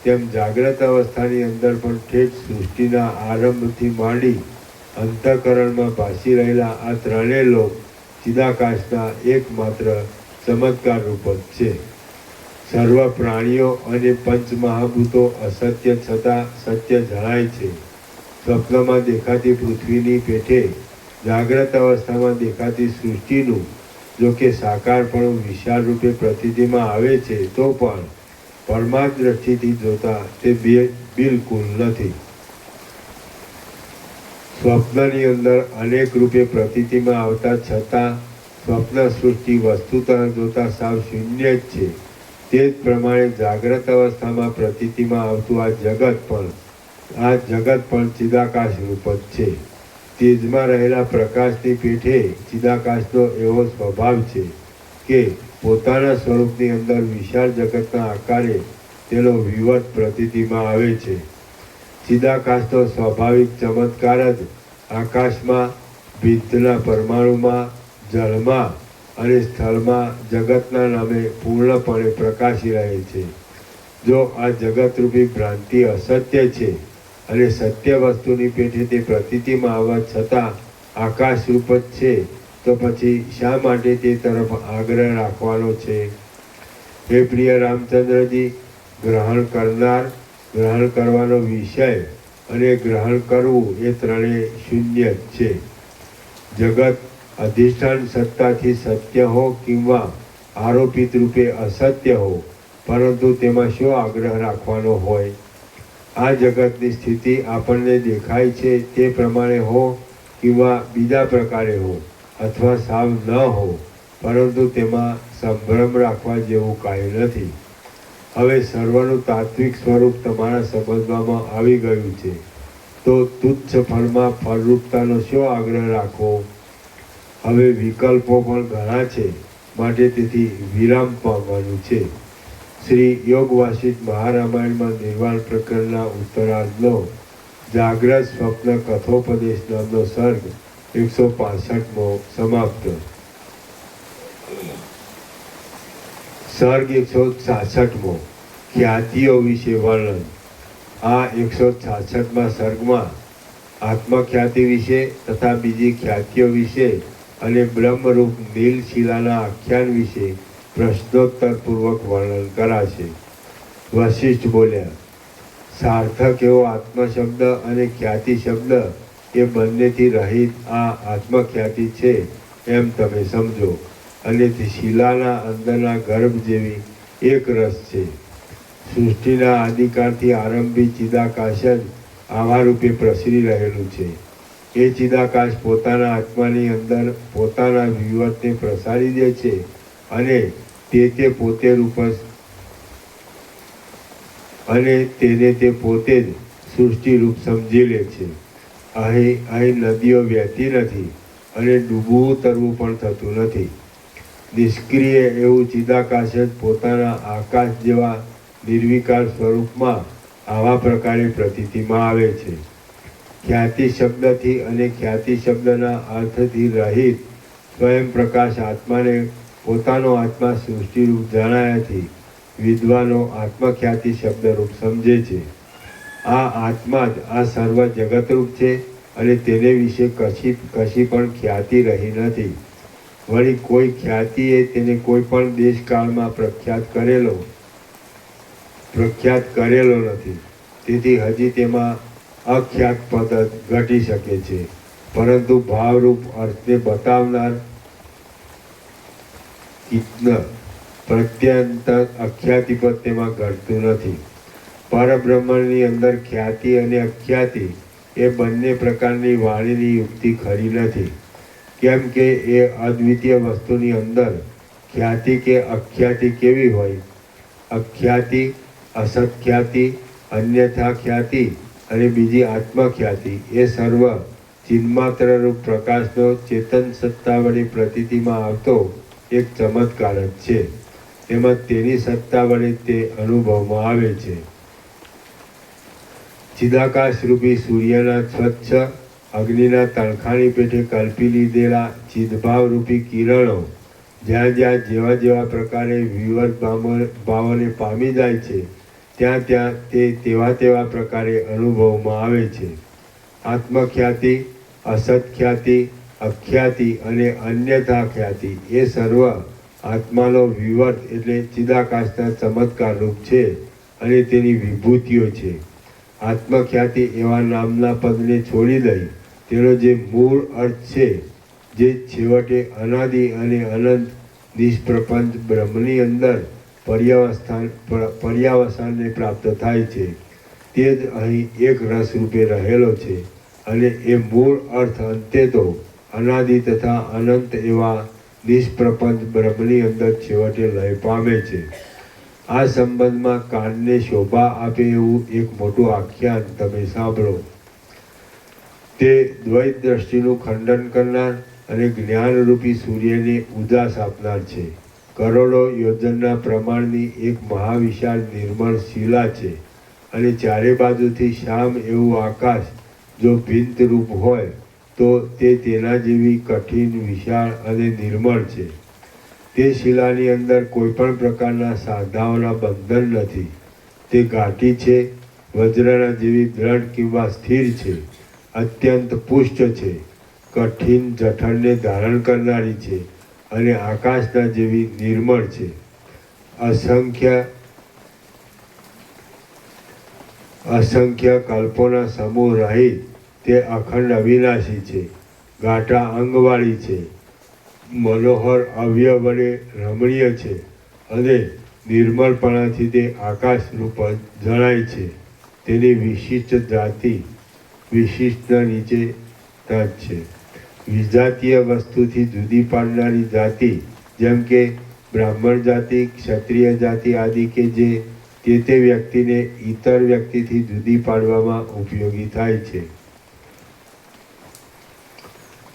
તેમ જાગ્રત અવસ્થાની અંદર પણ ઠેઠ સૃષ્ટિના આરંભથી માંડી અંતઃકરણમાં ભાસી રહેલા આ ત્રણેય લોક ચિદાકાશના એકમાત્ર ચમત્કાર રૂપ જ છે. સર્વ પ્રાણીઓ અને પંચમહાભૂતો અસત્ય છતાં સત્ય જણાય છે. સ્વપ્નમાં દેખાતી પૃથ્વીની પેઠે જાગ્રત અવસ્થામાં દેખાતી સૃષ્ટિનું જો કે સાકારપણું વિશાળ રૂપે પ્રતીતિમાં આવે છે તો પણ પરમાર્થ દ્રષ્ટિથી જોતા તે બિલકુલ નથી. સ્વપ્નની અંદર અનેક રૂપે પ્રતીતિમાં આવતા છતાં સ્વપ્ન સૃષ્ટિ વસ્તુતઃ જોતા સાવ શૂન્ય જ છે. તે જ પ્રમાણે જાગ્રત અવસ્થામાં પ્રતીતિમાં આવતું આ જગત પણ ચિદાકાશ રૂપ જ છે. તેજમાં રહેલા પ્રકાશની પેઠે ચિદાકાશનો એવો સ્વભાવ છે કે પોતાના સ્વરૂપની અંદર વિશાળ જગતના આકારે તેનો વિવર્ત પ્રતીતિમાં આવે છે. ચિદાકાશનો સ્વાભાવિક ચમત્કાર જ આકાશમાં, ભીતના પરમાણુમાં, જળમાં અને સ્થળમાં જગતના નામે પૂર્ણપણે પ્રકાશી રહે છે. જો આ જગતરૂપી ભ્રાંતિ અસત્ય છે અને સત્ય વસ્તુની પેઠે તે પ્રતીતિમાં આવવા છતાં આકાશરૂપ જ છે, તો પછી શા માટે તે તરફ આગ્રહ રાખવાનો છે? હે પ્રિય રામચંદ્રજી, ગ્રહણ કરનાર, ગ્રહણ કરવાનો વિષય અને ગ્રહણ કરવું એ ત્રણેય શૂન્ય જ છે. જગત અધિષ્ઠાન સત્તાથી સત્ય હો કિંવા આરોપિત રૂપે અસત્ય હો, પરંતુ તેમાં શો આગ્રહ રાખવાનો હોય? આ જગતની સ્થિતિ આપણને દેખાય છે તે પ્રમાણે હો કિંવા બીજા પ્રકારે હો અથવા સાવ ન હો, પરંતુ તેમાં સંભ્રમ રાખવા જેવું કાંઈ નથી. હવે સર્વનું તાત્વિક સ્વરૂપ તમારા સમજવામાં આવી ગયું છે, તો તુચ્છ ફળમાં ફળરૂપતાનો શો આગ્રહ રાખવો? હવે વિકલ્પો પણ ઘણા છે, માટે તેથી વિરામ પામવાનું છે. શ્રી યોગ વાસિષ્ઠ મહારામાયણમાં નિર્વાણ પ્રકરણના ઉત્તરાર્ધનો જાગ્રત સ્વપ્ન કથોપદેશ નામનો સર્ગ 165મો સમાપ્ત. સર્ગ 166મો ખ્યાતિઓ વિશે વર્ણન. આ 166મા સર્ગમાં આત્મખ્યાતિ વિશે તથા બીજી ખ્યાતિઓ વિશે અને બ્રહ્મરૂપ નીલશિલાના આખ્યાન વિશે પ્રશ્નોત્તરપૂર્વક વર્ણન કરાશે. વશિષ્ઠ બોલ્યા, સાર્થક એવો આત્મશબ્દ અને ખ્યાતિ શબ્દ એ બંનેથી રહિત આ આત્મખ્યાતિ છે એમ તમે સમજો, અને તે શિલાના અંદરના ગર્ભ જેવી એક રસ છે. સૃષ્ટિના આદિકાળથી આરંભી ચિદાકાશ જ આવા રૂપે પ્રસરી રહેલું છે. એ ચિદાકાશ પોતાના આત્માની અંદર પોતાના વિવર્તને પ્રસારી દે છે અને તે પોતે રૂપ અને તેને તે પોતે જ સૃષ્ટિ રૂપ સમજી લે છે. અહીં નદીઓ વહેતી નથી અને ડૂબવું તરવું પણ થતું નથી. નિષ્ક્રિય એવું ચિદાકાશ જ પોતાના આકાશ જેવા નિર્વિકાર સ્વરૂપમાં આવા પ્રકારે પ્રતીતિમાં આવે છે. ખ્યાતિ શબ્દથી અને ખ્યાતિ શબ્દના અર્થથી રહિત સ્વયં પ્રકાશ આત્માને પોતાનો આત્મા સૃષ્ટિરૂપ જણાયાથી વિદ્વાનો આત્મખ્યાતિ શબ્દરૂપ સમજે છે. આ આત્મા જ આ સર્વ જગતરૂપ છે અને તેને વિશે કશી પણ ખ્યાતિ રહી નથી. વળી કોઈ ખ્યાતિએ તેને કોઈ પણ દેશકાળમાં પ્રખ્યાત કરેલો નથી. તેથી હજી તેમાં અખ્યાત પદ ઘટી શકે છે, પરંતુ ભાવરૂપ અર્થને બતાવનાર પ્રત્યંત અખ્યાતિપદ તેમાં ઘટતું નથી. પરબ્રહ્મની અંદર ખ્યાતિ અને અખ્યાતિ એ બંને પ્રકારની વાણીની યુક્તિ ખરી નથી. કેમ કે એ અદ્વિતીય વસ્તુની અંદર ખ્યાતિ કે અખ્યાતિ કેવી હોય? અખ્યાતિ, અસત્ખ્યાતિ, અન્યથા ખ્યાતિ અને બીજી આત્મખ્યાતિ એ સર્વ ચિન્માત્ર રૂપ પ્રકાશનો ચેતન સત્તા વડે પ્રતીતિમાં આવતો એક ચમત્કાર જ છે. તેમજ તેની સત્તા વડે તે અનુભવમાં આવે છે. ચિદાકાશ રૂપી સૂર્યના સ્વચ્છ અગ્નિના તણખાની પેઠે કલ્પી લીધેલા ચિદભાવ રૂપી કિરણો જ્યાં જ્યાં જેવા જેવા પ્રકારે વિવર્ત ભાવને પામી જાય છે, ત્યાં ત્યાં તે તેવા પ્રકારે અનુભવમાં આવે છે. આત્મખ્યાતિ, અસત્ખ્યાતિ, અખ્યાતિ અને અન્યથા ખ્યાતિ એ સર્વ આત્માનો વિવર્ત એટલે ચિદાકાશના ચમત્કાર રૂપ છે અને તેની વિભૂતિઓ છે. આત્મખ્યાતિ એવા નામના પદને છોડી દઈ તેનો જે મૂળ અર્થ છે, જે છેવટે અનાદિ અને અનંત નિષ્પ્રપંચ બ્રહ્મની અંદર પર્યાવસાનને પ્રાપ્ત થાય છે, તે જ અહીં એક રસ રૂપે રહેલો છે. અને એ મૂળ અર્થ અંતે તો અનાદિ તથા અનંત એવા નિષ્પ્રપંચ બ્રહ્મની અંદર છેવટે લય પામે છે. આ સંબંધમાં કાનને શોભા આપે એવું એક મોટું આખ્યાન તમે સાંભળો. તે દ્વૈત દ્રષ્ટિનું ખંડન કરનાર અને જ્ઞાનરૂપી સૂર્યને ઉજાસ આપનાર છે. કરોડો યોજનના પ્રમાણની એક મહાવિશાળ નિર્મળ શિલા છે અને ચારે બાજુથી શ્યામ એવું આકાશ જો ભિન્ન રૂપ હોય તો તે તેના જેવી કઠિન, વિશાળ અને નિર્મળ છે. તે શિલાની અંદર કોઈ પણ પ્રકારના સાંધાઓના બંધન નથી. તે ઘાટી છે, વજ્રના જેવી દ્રઢ કિંવા સ્થિર છે, અત્યંત પુષ્ટ છે, કઠિન જઠરને ધારણ કરનારી છે અને આકાશના જેવી નિર્મળ છે. અસંખ્ય કલ્પોના સમૂહ રહિત તે અખંડ અવિનાશી છે, ઘાટા અંગવાળી છે, મનોહર અવયવ વડે રમણીય છે અને નિર્મળપણાથી તે આકાશ રૂપ જણાય છે. તેની વિશિષ્ટ જાતિ વિશિષ્ટના નીચે જ છે. વિજાતીય વસ્તુથી જુદી પાડનારી જાતિ જેમ કે બ્રાહ્મણ જાતિ, ક્ષત્રિય જાતિ આદિ કે જે તે વ્યક્તિને ઇતર વ્યક્તિથી જુદી પાડવામાં ઉપયોગી થાય છે.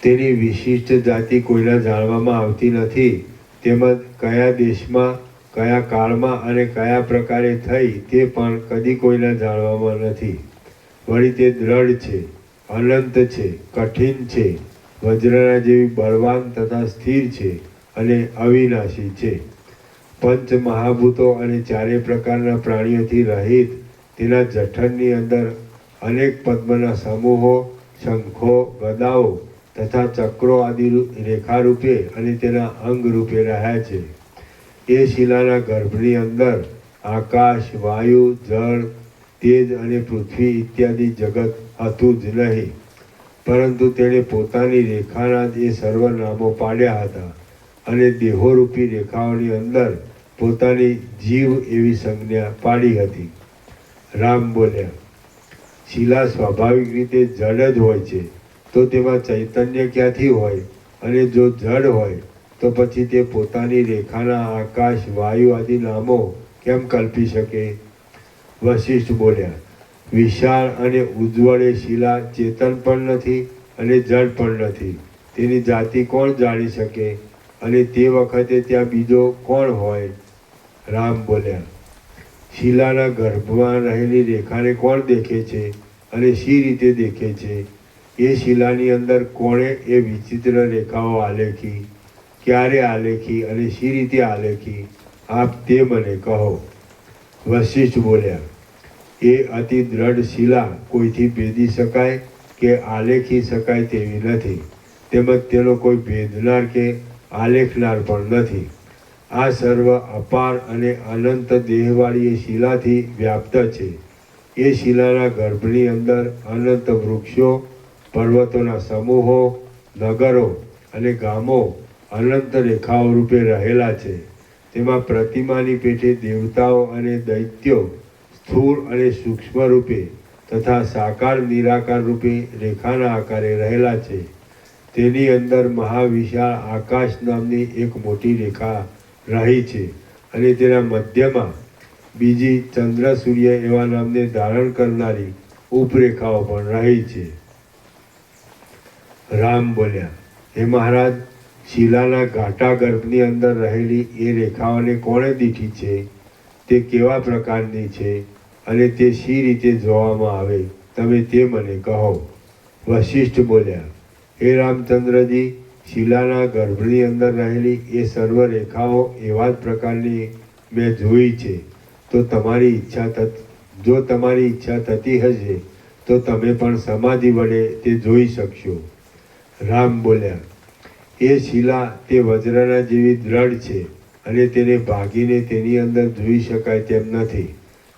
તેની વિશિષ્ટ જાતિ કોઈના જાણવામાં આવતી નથી, તેમજ કયા દેશમાં, કયા કાળમાં અને કયા પ્રકારે થઈ તે પણ કદી કોઈના જાણવામાં નથી. વળી તે દ્રઢ છે, અનંત છે, કઠિન છે, વજ્રના જેવી બળવાન તથા સ્થિર છે અને અવિનાશી છે. પંચ મહાભૂતો અને ચારે પ્રકારના પ્રાણીઓથી રહિત તેના જઠરની અંદર અનેક પદ્મના સમૂહો, શંખો, ગદાઓ તથા ચક્રો આદિ રેખારૂપે અને તેના અંગ રૂપે રહ્યા છે. એ શિલાના ગર્ભની અંદર આકાશ, વાયુ, જળ, તેજ અને પૃથ્વી ઇત્યાદિ જગત હતું જ નહીં, પરંતુ તેણે પોતાની રેખાના જ એ સર્વ નામો પાડ્યા હતા અને દેહોરૂપી રેખાઓની અંદર પોતાની જીવ એવી સંજ્ઞા પાડી હતી. રામ બોલ્યા, શિલા સ્વાભાવિક રીતે જડ જ હોય છે, તો તેમાં ચૈતન્ય ક્યાંથી હોય? અને જો જડ હોય તો પછી તે પોતાની રેખાના આકાશ, વાયુ આદિ નામો કેમ કલ્પી શકે? વશિષ્ઠ બોલ્યા, વિશાળ અને ઉજ્જવળ એ શિલા ચેતન પણ નથી અને જડ પણ નથી. તેની જાતિ કોણ જાણી શકે? અને તે વખતે ત્યાં બીજો કોણ હોય? રામ બોલ્યા, શિલાના ગર્ભમાં રહેલી રેખાને કોણ દેખે છે અને શી રીતે દેખે છે? એ શિલાની અંદર કોણે એ વિચિત્ર રેખાઓ આલેખી, ક્યારે આલેખી અને શી રીતે આલેખી? આપ તે મને કહો. વશિષ્ઠ બોલ્યા, એ અતિ દ્રઢ શિલા કોઈથી ભેદી શકાય કે આલેખી શકાય તેવી નથી, તેમજ તેનો કોઈ ભેદનાર કે આલેખનાર પણ નથી. આ સર્વ અપાર અને અનંત દેહવાળી એ શિલાથી વ્યાપ્ત છે. એ શિલાના ગર્ભની અંદર અનંત વૃક્ષો, પર્વતોના સમૂહો, નગરો અને ગામો અનંત રેખાઓ રૂપે રહેલા છે. તેમાં પ્રતિમાની પેઠે દેવતાઓ અને દૈત્યો સ્થૂળ અને સૂક્ષ્મ રૂપે તથા સાકાર નિરાકાર રૂપે રેખાના આકારે રહેલા છે. તેની અંદર મહાવિશાળ આકાશ નામની એક મોટી રેખા રહી છે અને તેના મધ્યમાં બીજી ચંદ્ર સૂર્ય એવા નામને ધારણ કરનારી ઉપરેખાઓ પણ રહી છે. રામ બોલ્યા, હે મહારાજ, શિલાના ઘાટા ગર્ભની અંદર રહેલી એ રેખાઓને કોણે દીઠી છે? તે કેવા પ્રકારની છે અને તે શી રીતે જોવામાં આવે? તમે તે મને કહો. વશિષ્ઠ બોલ્યા, હે રામચંદ્રજી, શિલાના ગર્ભની અંદર રહેલી એ સર્વ રેખાઓ એવા જ પ્રકારની મેં જોઈ છે. જો તમારી ઈચ્છા થતી હશે તો તમે પણ સમાધિ વડે તે જોઈ શકશો. રામ બોલ્યા, એ શિલા તે વજ્રના જેવી દ્રઢ છે અને તેને ભાગીને તેની અંદર જોઈ શકાય તેમ નથી,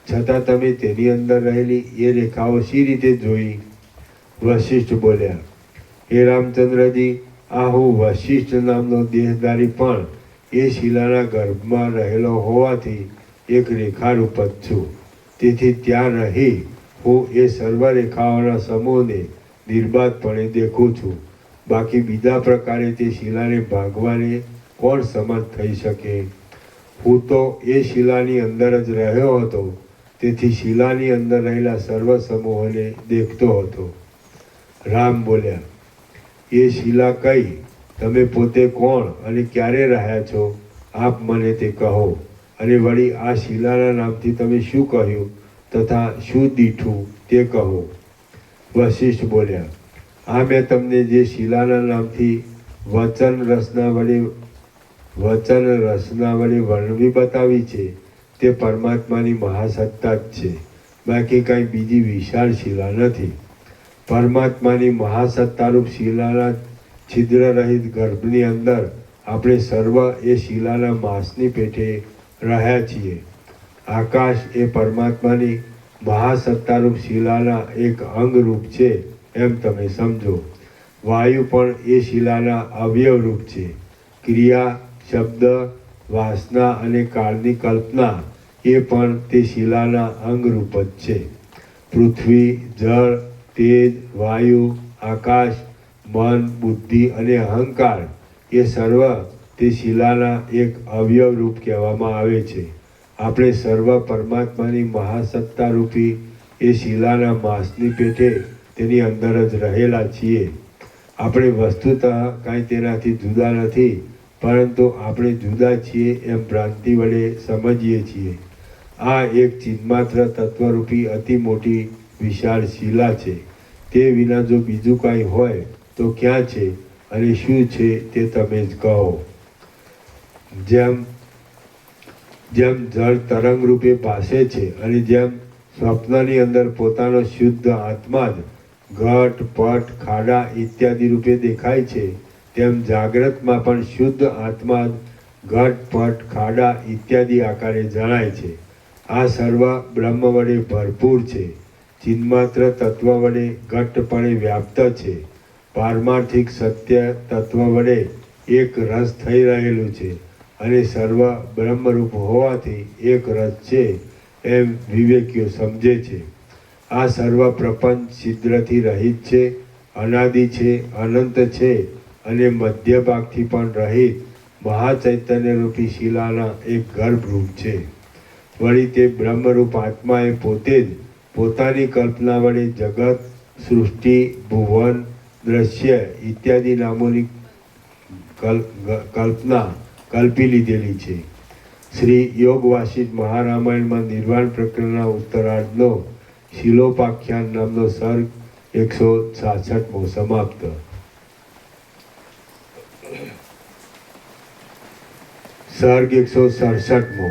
છતાં તમે તેની અંદર રહેલી એ રેખાઓ શી રીતે જોઈ? વશિષ્ઠ બોલ્યા, હે રામચંદ્રજી, આ હું વશિષ્ઠ નામનો દેહધારી પણ એ શિલાના ગર્ભમાં રહેલો હોવાથી એક રેખારૂપ જ છું. તેથી ત્યાં રહી હું એ સર્વ રેખાઓના સમૂહને નિર્બાધપણે દેખું છું. બાકી બીજા પ્રકારે તે શિલાને ભાગવાને કોણ સમર્થ થઈ શકે? હું તો એ શિલાની અંદર જ રહ્યો હતો, તેથી શિલાની અંદર રહેલા સર્વ સમૂહોને દેખતો હતો. રામ બોલ્યા, એ શિલા કઈ? તમે પોતે કોણ અને ક્યારે રહ્યા છો? આપ મને તે કહો. અને વળી આ શિલાના નામથી તમે શું કહ્યું તથા શું દીઠું તે કહો. વશિષ્ઠ બોલ્યા, આ મેં તમને જે શિલાના નામથી વચન રસના વડે વર્ણવી બતાવી છે તે પરમાત્માની મહાસત્તા જ છે, બાકી કાંઈ બીજી વિશાળ શિલા નથી. પરમાત્માની મહાસત્તારૂપ શિલાના છિદ્ર રહિત ગર્ભની અંદર આપણે સર્વ એ શિલાના માસની પેઠે રહ્યા છીએ. આકાશ એ પરમાત્માની મહાસત્તારૂપ શિલાના એક અંગરૂપ છે એમ તમે સમજો. વાયુ પણ એ શિલાના અવયવરૂપ છે. ક્રિયા, શબ્દ, વાસના અને કાળની કલ્પના એ પણ તે શિલાના અંગરૂપ જ છે. પૃથ્વી, જળ, તેજ, વાયુ, આકાશ, મન, બુદ્ધિ અને અહંકાર એ સર્વ તે શિલાના એક અવયવ રૂપ કહેવામાં આવે છે. આપણે સર્વ પરમાત્માની મહાસત્તા રૂપી એ શિલાના માસની પેટે તેની અંદર જ રહેલા છીએ. આપણે વસ્તુતઃ કાંઈ તેનાથી જુદા નથી, પરંતુ આપણે જુદા છીએ એમ ભ્રાંતિ વડે સમજીએ છીએ. આ એક ચિન્માત્ર તત્વરૂપી અતિ મોટી વિશાળ શિલા છે. તે વિના જો બીજું કાંઈ હોય તો ક્યાં છે અને શું છે તે તમે જ કહો. જેમ જળ તરંગ રૂપે ભાસે છે અને જેમ સ્વપ્નની અંદર પોતાનો શુદ્ધ આત્મા જ ઘટ પટ ખાડા ઇત્યાદિ રૂપે દેખાય છે, તેમ જાગ્રતમાં પણ શુદ્ધ આત્મા જ ઘટ પટ ખાડા ઇત્યાદિ આકારે જણાય છે. આ સર્વ બ્રહ્મ વડે ભરપૂર છે, ચિન્માત્ર તત્વ વડે ઘટ્ટપણે વ્યાપ્ત છે, પારમાર્થિક સત્ય તત્વ વડે એક રસ થઈ રહેલું છે અને સર્વ બ્રહ્મરૂપ હોવાથી એક રસ છે એમ વિવેકીઓ સમજે છે. આ સર્વ પ્રપંચ છિદ્રથી રહિત છે, અનાદિ છે, અનંત છે અને મધ્ય ભાગથી પણ રહિત મહાચૈતન્યરૂપી શિલાના એક ગર્ભરૂપ છે. વળી તે બ્રહ્મરૂપ આત્માએ પોતે જ પોતાની કલ્પના વડે જગત, સૃષ્ટિ, ભુવન, દ્રશ્ય ઇત્યાદિ નામોની કલ્પના કલ્પી લીધેલી છે. શ્રી યોગ વાસિષ્ઠ મહારામાયણમાં નિર્વાણ પ્રકરણના ઉત્તરાર્ધનો શિલોપાખ્યાન નામનો સર્ગ 166મો સમાપ્ત. સર્ગ 167મો.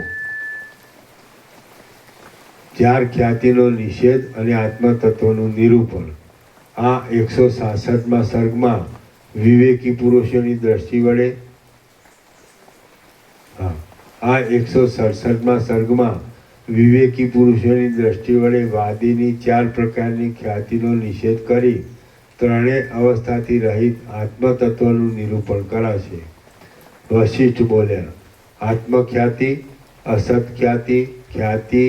ચાર ખ્યાતિનો નિષેધ અને આત્મતત્વનું નિરૂપણ. આ 166મા સર્ગમાં વિવેકી પુરુષોની દ્રષ્ટિ વડે આ 167મા સર્ગમાં વિવેકી પુરુષોની દ્રષ્ટિ વડે વાદીની ચાર પ્રકારની ખ્યાતિનો નિષેધ કરી ત્રણેય અવસ્થાથી રહિત આત્મતત્વનું નિરૂપણ કરાશે. વશિષ્ઠ બોલ્યા, આત્મખ્યાતિ, અસત્ખ્યાતિ, ખ્યાતિ,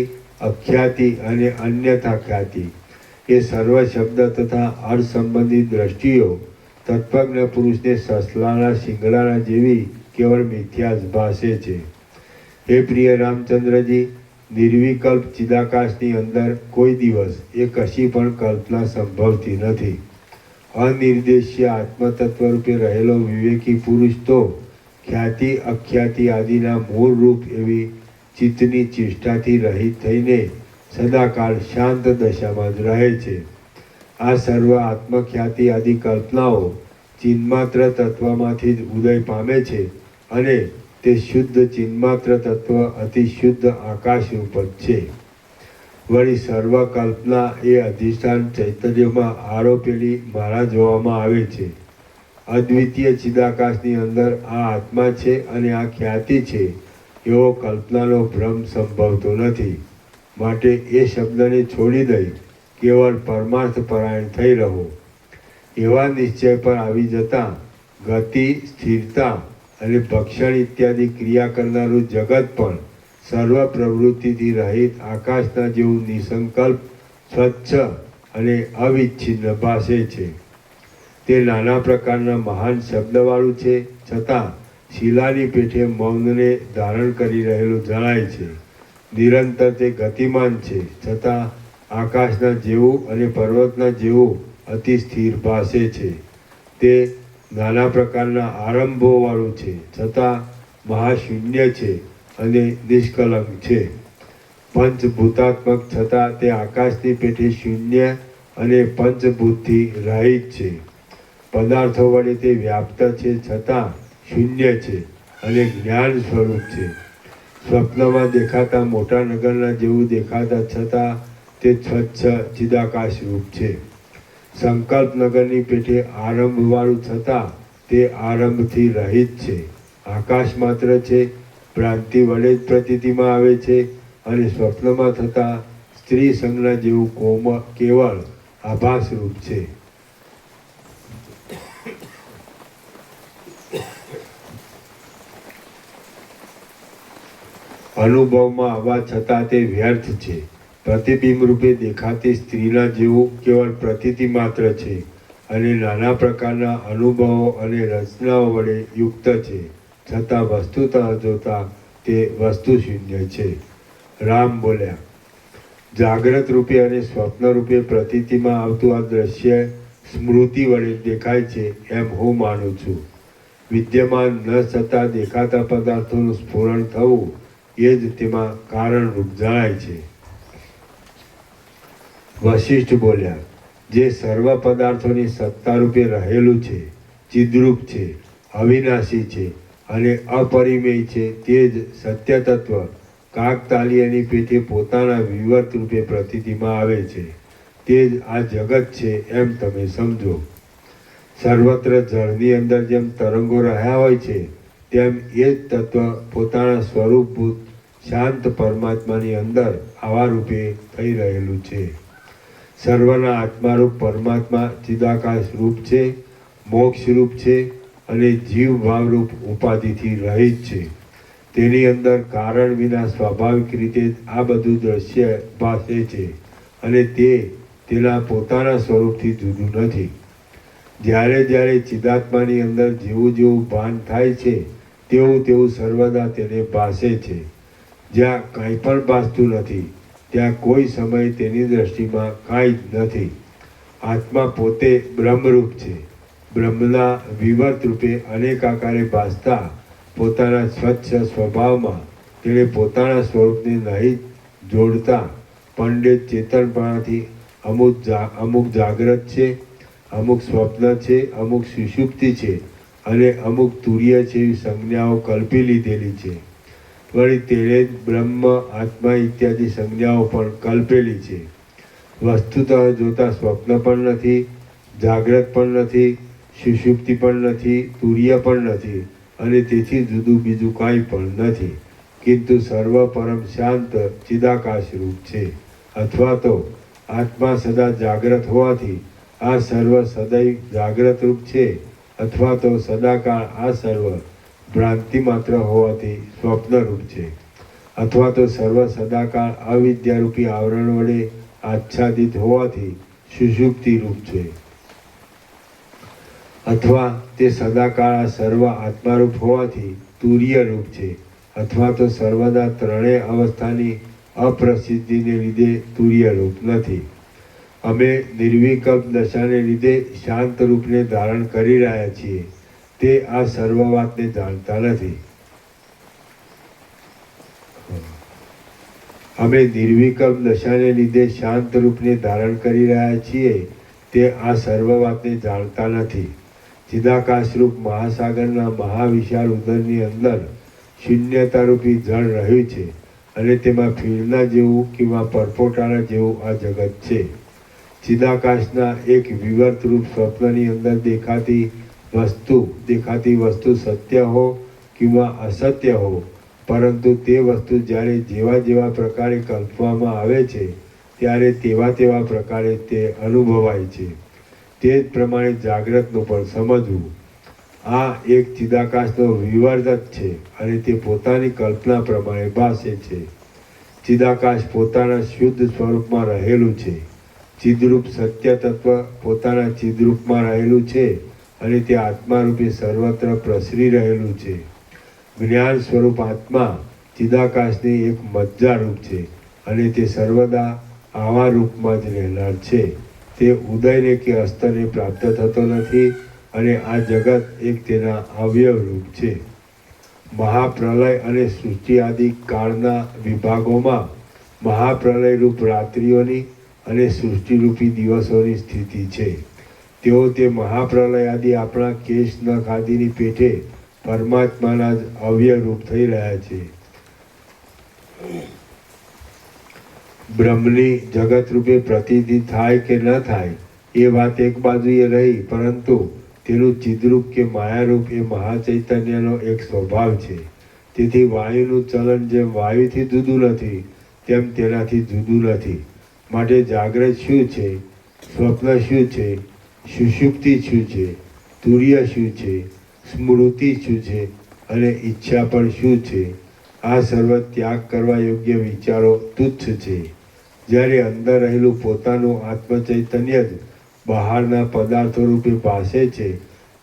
અખ્યાતિ અને અન્યથા ખ્યાતિ એ સર્વ શબ્દ તથા અર્થ સંબંધી દ્રષ્ટિઓ તત્વજ્ઞ પુરુષને સસલાના શિંગડાના જેવી કેવળ મિથ્યા જ ભાસે છે. હે પ્રિય રામચંદ્રજી, નિર્વિકલ્પ ચિદાકાશની અંદર કોઈ દિવસ એ કશી પણ કલ્પના સંભવતી નથી. અનિર્દેશ્ય આત્મતત્વ રૂપે રહેલો વિવેકી પુરુષ તો ખ્યાતિ અખ્યાતિ આદિના મૂળ રૂપ એવી ચિત્તની ચેષ્ટાથી રહિત થઈને સદાકાળ શાંત દશામાં જ રહે છે. આ સર્વ આત્મખ્યાતિ આદિ કલ્પનાઓ ચિન્માત્ર તત્વમાંથી જ ઉદય પામે છે અને તે શુદ્ધ ચિન્માત્ર તત્વ અતિ શુદ્ધ આકાશ રૂપ જ છે. વળી સર્વ કલ્પના એ અધિષ્ઠાન ચૈતન્યમાં આરોપેલી મારા જોવામાં આવે છે. અદ્વિતીય ચિદાકાશની અંદર આ આત્મા છે અને આ ખ્યાતિ છે એવો કલ્પનાનો ભ્રમ સંભવતો નથી. માટે એ શબ્દને છોડી દઈ કેવળ પરમાર્થ પરાયણ થઈ રહો. એવા નિશ્ચય પર આવી જતા ગતિ, સ્થિરતા અને ભક્ષણ ઇત્યાદિ ક્રિયા કરનારું જગત પણ સર્વ પ્રવૃત્તિથી રહિત આકાશના જેવું નિસંકલ્પ, સ્વચ્છ અને અવિચ્છિન્ન ભાસે છે. તે નાના પ્રકારના મહાન શબ્દવાળું છે, છતાં શિલાની પેઠે મૌનને ધારણ કરી રહેલું જણાય છે. નિરંતર તે ગતિમાન છે, છતાં આકાશના જેવું અને પર્વતના જેવું અતિ સ્થિર ભાસે છે. તે નાના પ્રકારના આરંભોવાળું છે, છતાં મહાશૂન્ય છે અને નિષ્કલંક છે. પંચભૂતાત્મક છતાં તે આકાશની પેઠે શૂન્ય અને પંચભૂતથી રહિત છે. પદાર્થો વડે તે વ્યાપ્ત છે, છતાં શૂન્ય છે અને જ્ઞાન સ્વરૂપ છે. સ્વપ્નમાં દેખાતા મોટા નગરના જેવું દેખાતા છતાં તે સ્વચ્છ ચિદાકાશ રૂપ છે. સંકલ્પ નગરની પેઠે આરંભવાળું છતાં તે આરંભથી રહિત છે. આકાશ માત્ર છે, ભ્રાંતિ વડે જ પ્રતીતિમાં આવે છે અને સ્વપ્નમાં થતા સ્ત્રી સંજ્ઞા જેવું કેવળ આભાસ રૂપ છે. અનુભવમાં આવવા છતાં તે વ્યર્થ છે. પ્રતિબિંબ રૂપે દેખાતી સ્ત્રીના જેવું કેવળ પ્રતીતિ માત્ર છે અને નાના પ્રકારના અનુભવો અને રચનાઓ વડે યુક્ત છે, છતાં વસ્તુતઃ જોતા તે વસ્તુ શૂન્ય છે. રામ બોલ્યા, જાગ્રત રૂપે અને સ્વપ્ન રૂપે પ્રતીતિમાં આવતું આ દ્રશ્ય સ્મૃતિ વડે દેખાય છે એમ હું માનું છું. વિદ્યમાન ન છતાં દેખાતા પદાર્થોનું સ્ફુરણ થવું એ જ તેમાં કારણરૂપ જણાય છે. વશિષ્ઠ બોલ્યા, જે સર્વ પદાર્થોની સત્તા રૂપે રહેલું છે, ચિદ્રૂપ છે, અવિનાશી છે અને અપરિમેય છે, તે જ સત્ય તત્વ કાકતાલીયની પેટે પોતાના વિવર્ત રૂપે પ્રતીતિમાં આવે છે. તે જ આ જગત છે એમ તમે સમજો. સર્વત્ર જળની અંદર જેમ તરંગો રહ્યા હોય છે તેમ એ જ તત્વ પોતાના સ્વરૂપભૂત શાંત પરમાત્માની અંદર આવા રૂપે થઈ રહેલું છે. સર્વના આત્મારૂપ પરમાત્મા ચિદાકાશ રૂપ છે, મોક્ષ રૂપ છે અને જીવ ભાવરૂપ ઉપાધિથી રહિત છે. તેની અંદર કારણ વિના સ્વાભાવિક રીતે જ આ બધું દ્રશ્ય ભાસે છે અને તે તેના પોતાના સ્વરૂપથી જુદું નથી. જ્યારે જ્યારે ચિદાત્માની અંદર જેવું જેવું ભાન થાય છે તેવું તેવું સર્વદા તેને ભાસે છે. જ્યાં કાંઈ પણ ભાસતું નથી ત્યાં કોઈ સમય તેની દ્રષ્ટિમાં કાંઈ જ નથી. આત્મા પોતે બ્રહ્મરૂપ છે. બ્રહ્મના વિવર્ત રૂપે અનેક આકારે ભાસતા પોતાના સ્વચ્છ સ્વભાવમાં તેણે પોતાના સ્વરૂપને નહીં જોડતા પંડિત ચેતનપણાથી અમુક જાગ્રત છે, અમુક સ્વપ્ન છે, અમુક સુષુપ્તિ છે અને અમુક તુર્ય છે એવી સંજ્ઞાઓ કલ્પી લીધેલી છે. વળી તેણે જ બ્રહ્મ, આત્મા ઇત્યાદિ સંજ્ઞાઓ પણ કલ્પેલી છે. વસ્તુતઃ જોતા સ્વપ્ન પણ નથી, જાગ્રત પણ નથી, સુષુપ્તિ પણ નથી, તુર્ય પણ નથી અને તેથી જુદું બીજું કાંઈ પણ નથી, કિંતુ સર્વ પરમ શાંત ચિદાકાશ રૂપ છે. અથવા તો આત્મા સદા જાગ્રત હોવાથી આ સર્વ સદૈવ જાગ્રત રૂપ છે, અથવા તો સદાકાળ આ સર્વ ભ્રાંતિ માત્ર હોવાથી સ્વપ્નરૂપ છે, અથવા તો સર્વ સદાકાળ અવિદ્યારૂપી આવરણ વડે આચ્છાદિત હોવાથી સુષુપ્તિ રૂપ છે, અથવા તે સદાકાળ આ સર્વ આત્મારૂપ હોવાથી તુર્ય રૂપ છે, અથવા તો સર્વદા ત્રણેય અવસ્થાની અપ્રસિદ્ધિને લીધે તુર્ય રૂપ નથી. અમે નિર્વિકલ્પ દશાને લીધે શાંત રૂપને ધારણ કરી રહ્યા છીએ તે આ સર્વ વાતને જાણતા નથી. અમે નિર્વિકલ્પ દશાને લીધે શાંત રૂપને ધારણ કરી રહ્યા છીએ તે આ સર્વ વાતને જાણતા નથી. ચિદાકાશરૂપ મહાસાગરના મહાવિશાળ ઉદરની અંદર શૂન્યતારૂપી જળ રહ્યું છે અને તેમાં ફીણના જેવું કિંવા પરપોટાળા જેવું આ જગત છે. ચિદાકાશના એક વિવર્ત રૂપ સ્વપ્નની અંદર દેખાતી વસ્તુ સત્ય હો કિંવા અસત્ય હો, પરંતુ તે વસ્તુ જ્યારે જેવા જેવા પ્રકારે કલ્પવામાં આવે છે ત્યારે તેવા તેવા પ્રકારે તે અનુભવાય છે. તે જ પ્રમાણે જાગ્રતનું પણ સમજવું. આ એક ચિદાકાશનો વિવર્ત છે અને તે પોતાની કલ્પના પ્રમાણે ભાસે છે. ચિદાકાશ પોતાના શુદ્ધ સ્વરૂપમાં રહેલું છે. ચિદરૂપ સત્ય તત્વ પોતાના ચિદરૂપમાં રહેલું છે અને તે આત્મારૂપે સર્વત્ર પ્રસરી રહેલું છે. જ્ઞાન સ્વરૂપ આત્મા ચિદાકાશની એક મજ્જા રૂપ છે અને તે સર્વદા આવા રૂપમાં જ રહેનાર છે. તે ઉદયને કે અસ્તને પ્રાપ્ત થતો નથી અને આ જગત એક તેના અવયવ રૂપ છે. મહાપ્રલય અને સૃષ્ટિ આદિ કાળના વિભાગોમાં મહાપ્રલય રૂપ રાત્રિઓની અને સૃષ્ટિરૂપી દિવસોની સ્થિતિ છે. તેઓ તે મહાપ્રલય આદિ આપણા કેશ નખ આદિની પેઠે પરમાત્માના જ અવ્યય રૂપ થઈ રહ્યા છે. બ્રહ્મની જગત રૂપે પ્રતીતિ થાય કે ન થાય એ વાત એક બાજુએ રહી, પરંતુ તેનું ચિદરૂપ કે માયારૂપ એ મહાચૈતન્યનો એક સ્વભાવ છે. તેથી વાયુનું ચલન જેમ વાયુથી જુદું નથી તેમ તેનાથી જુદું નથી. માટે જાગ્રત શું છે, સ્વપ્ન શું છે, સુષુપ્તિ શું છે, તુર્ય શું છે, સ્મૃતિ શું છે અને ઈચ્છા પણ શું છે, આ સર્વ ત્યાગ કરવા યોગ્ય વિચારો તુચ્છ છે. જ્યારે અંદર રહેલું પોતાનું આત્મચૈતન્ય જ બહારના પદાર્થો રૂપે ભાસે છે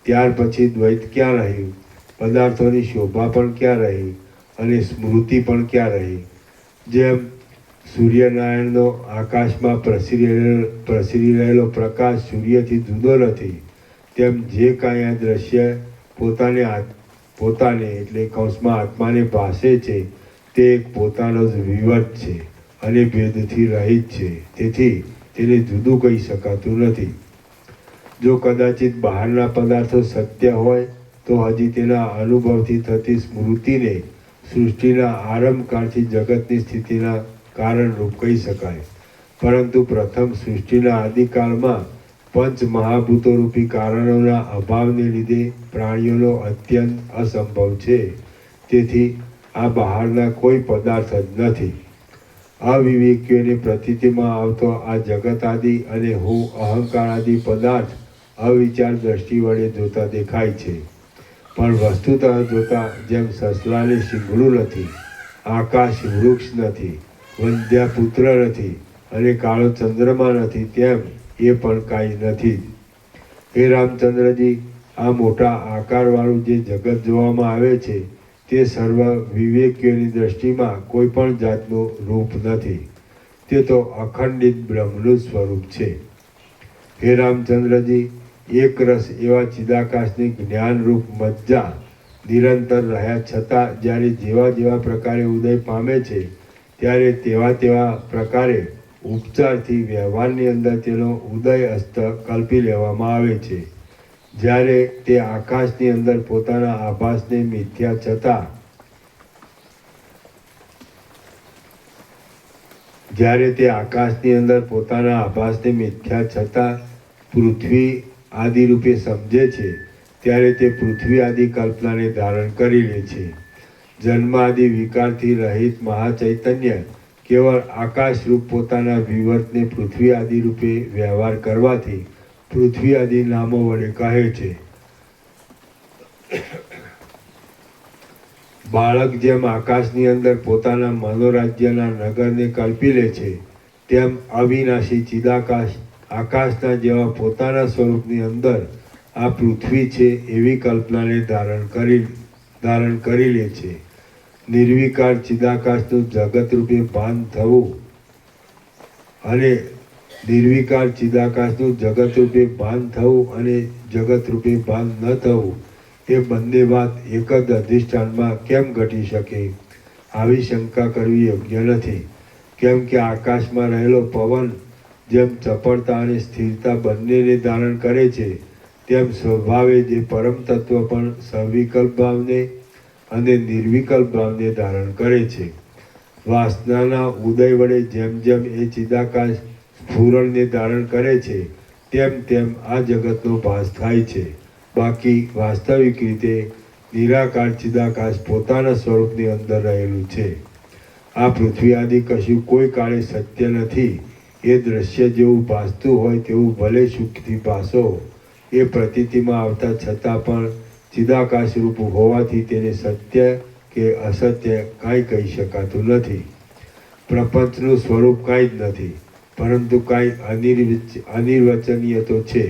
ત્યાર પછી દ્વૈત ક્યાં રહ્યું, પદાર્થોની શોભા પણ ક્યાં રહી અને સ્મૃતિ પણ ક્યાં રહી. જેમ સૂર્યનારાયણનો આકાશમાં પ્રસરી રહેલો પ્રકાશ સૂર્યથી જુદો નથી, તેમ જે કાંઈ આ દ્રશ્ય પોતાને એટલે કૌંસમાં આત્માને ભાસે છે તે એક પોતાનો જ વિવર્ત છે અને ભેદથી રહિત છે. તેથી તેને જુદું કહી શકાતું નથી. જો કદાચિત બહારના પદાર્થો સત્ય હોય તો હજી તેના અનુભવથી થતી સ્મૃતિને સૃષ્ટિના આરંભકાળથી જગતની સ્થિતિના કારણરૂપ કહી શકાય. પરંતુ પ્રથમ સૃષ્ટિના આદિકાળમાં પંચ મહાભૂતોરૂપી કારણોના અભાવને લીધે પ્રાણીઓનો અત્યંત અસંભવ છે. તેથી આ બહારના કોઈ પદાર્થ જ નથી. અવિવેકીઓની પ્રતીતિમાં આવતો આ જગત આદિ અને હું અહંકાર આદિ પદાર્થ અવિચાર દ્રષ્ટિ વડે જોતા દેખાય છે, પણ વસ્તુતઃ જોતા જેમ સસલાને શીંગડું નથી, આકાશ વૃક્ષ નથી, વંધ્યા પુત્ર નથી અને કાળો ચંદ્રમા નથી, તેમ એ પણ કાંઈ નથી જ. હે રામચંદ્રજી, આ મોટા આકારવાળું જે જગત જોવામાં આવે છે તે સર્વ વિવેકીઓની દ્રષ્ટિમાં કોઈ પણ જાતનું રૂપ નથી. તે તો અખંડિત બ્રહ્મનું સ્વરૂપ છે. હે રામચંદ્રજી, એક રસ એવા ચિદાકાશની જ્ઞાનરૂપ મજ્જા નિરંતર રહ્યા છતાં જ્યારે જેવા જેવા પ્રકારે ઉદય પામે છે ત્યારે તેવા પ્રકારે ઉપચારથી વ્યવહારની અંદર તેનો ઉદય અસ્ત કલ્પી લેવામાં આવે છે. જ્યારે તે આકાશની અંદર પોતાના આભાસને મિથ્યા છતાં પૃથ્વી આદિ રૂપે સમજે છે ત્યારે તે પૃથ્વી આદિ કલ્પનાને ધારણ કરી લે છે. જન્મ આદિ વિકારથી રહિત મહાચૈતન્ય કેવળ આકાશરૂપ પોતાના વિવર્તને પૃથ્વી આદિ રૂપે વ્યવહાર કરવાથી પૃથ્વી આદિ નામો વડે કહે છે. બાળક જેમ આકાશની અંદર પોતાના મનોરાજ્યના નગરને કલ્પી લે છે, તેમ અવિનાશી ચિદાકાશ આકાશના જેવા પોતાના સ્વરૂપની અંદર આ પૃથ્વી છે એવી કલ્પનાને ધારણ કરી લે છે. નિર્વિકાર ચિદાકાશનું જગતરૂપે ભાન થવું અને જગતરૂપે ભાન ન થવું એ બંને વાત એક જ અધિષ્ઠાનમાં કેમ ઘટી શકે? આવી શંકા કરવી યોગ્ય નથી. કેમ કે આકાશમાં રહેલો પવન જેમ ચપળતા અને સ્થિરતા બંનેને ધારણ કરે છે, તેમ સ્વભાવે જે પરમ તત્વ પણ સવિકલ્પ ભાવને અને નિર્વિકલ્પ ભાવને ધારણ કરે છે. વાસનાના ઉદય વડે જેમ જેમ એ ચિદાકાશ સ્ફુરણને ધારણ કરે છે તેમ તેમ આ જગતનો ભાસ થાય છે. બાકી વાસ્તવિક રીતે નિરાકાર ચિદાકાશ પોતાના સ્વરૂપની અંદર રહેલું છે. આ પૃથ્વી આદિ કશું કોઈ કાળે સત્ય નથી. એ દ્રશ્ય જેવું ભાસતું હોય તેવું ભલે સુખથી ભાસો, એ પ્રતીતિમાં આવતા છતાં પણ ચિદાકાશ રૂપ હોવાથી તેને સત્ય કે અસત્ય કાંઈ કહી શકાતું નથી. પ્રપંચનું સ્વરૂપ કાંઈ જ નથી, પરંતુ કાંઈ અનિર્વચનીય તો છે.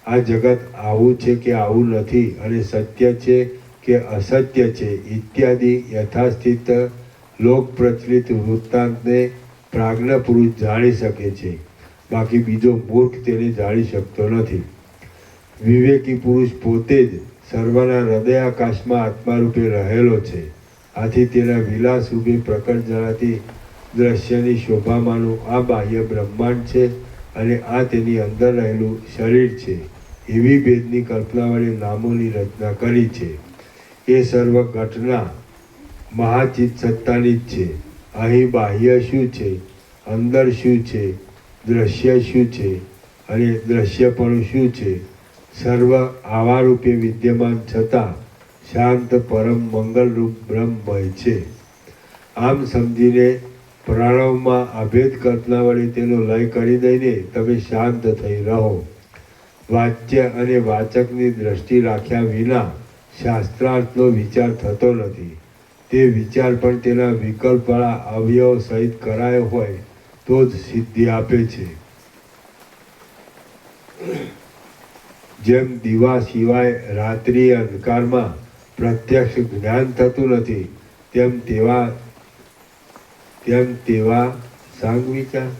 આ જગત આવું છે કે આવું નથી અને સત્ય છે કે અસત્ય છે ઇત્યાદિ યથાસ્થિત લોક પ્રચલિત વૃત્તાંતને પ્રાજ્ઞ પુરુષ જાણી શકે છે. બાકી બીજો મૂર્ખ તેને જાણી શકતો નથી. વિવેકી પુરુષ પોતે જ સર્વના હૃદયાકાશમાં આત્મા રૂપે રહેલો છે. આથી તેના વિલાસ રૂપે પ્રકટ જણાતી દ્રશ્યની શોભામાંનું આ બાહ્ય બ્રહ્માંડ છે અને આ તેની અંદર રહેલું શરીર છે એવી ભેદની કલ્પના વડે નામોની રચના કરી છે. એ સર્વ ઘટના મહાચિત સત્તાની જ છે. અહીં બાહ્ય શું છે, અંદર શું છે, દ્રશ્ય શું છે અને દ્રશ્યપણું શું છે, સર્વ આવા રૂપે વિદ્યમાન છતાં શાંત પરમ મંગલરૂપ બ્રહ્મમય છે. આમ સમજીને પ્રણવમાં અભેદ કલ્પના વડે તેનો લય કરી દઈને તમે શાંત થઈ રહો. વાચ્ય અને વાચકની દ્રષ્ટિ રાખ્યા વિના શાસ્ત્રાર્થનો વિચાર થતો નથી. તે વિચાર પણ તેના વિકલ્પવાળા અવયવ સહિત કરાયો હોય તો જ સિદ્ધિ આપે છે. જેમ દીવા સિવાય રાત્રિ અંધકારમાં પ્રત્યક્ષ જ્ઞાન થતું નથી, તેમ તેમ તેવા સાંગ વિચાર.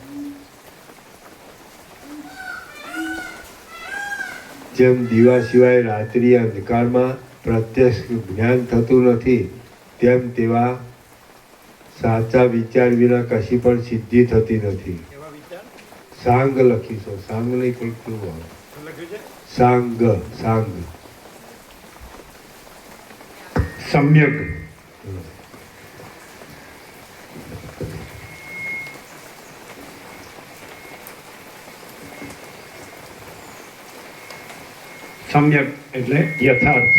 જેમ દીવા સિવાય રાત્રિ અંધકારમાં પ્રત્યક્ષ જ્ઞાન થતું નથી, તેમ તેવા સાચા વિચાર વિના કશી પણ સિદ્ધિ થતી નથી. એવા વિચાર સાંગ લખીશું, સાંગ નહીં પણ કેવું આવે? શું લખ્યું છે? સાંગ, સાંગ. સમ્યક સમ્યક એટલે યથાર્થ.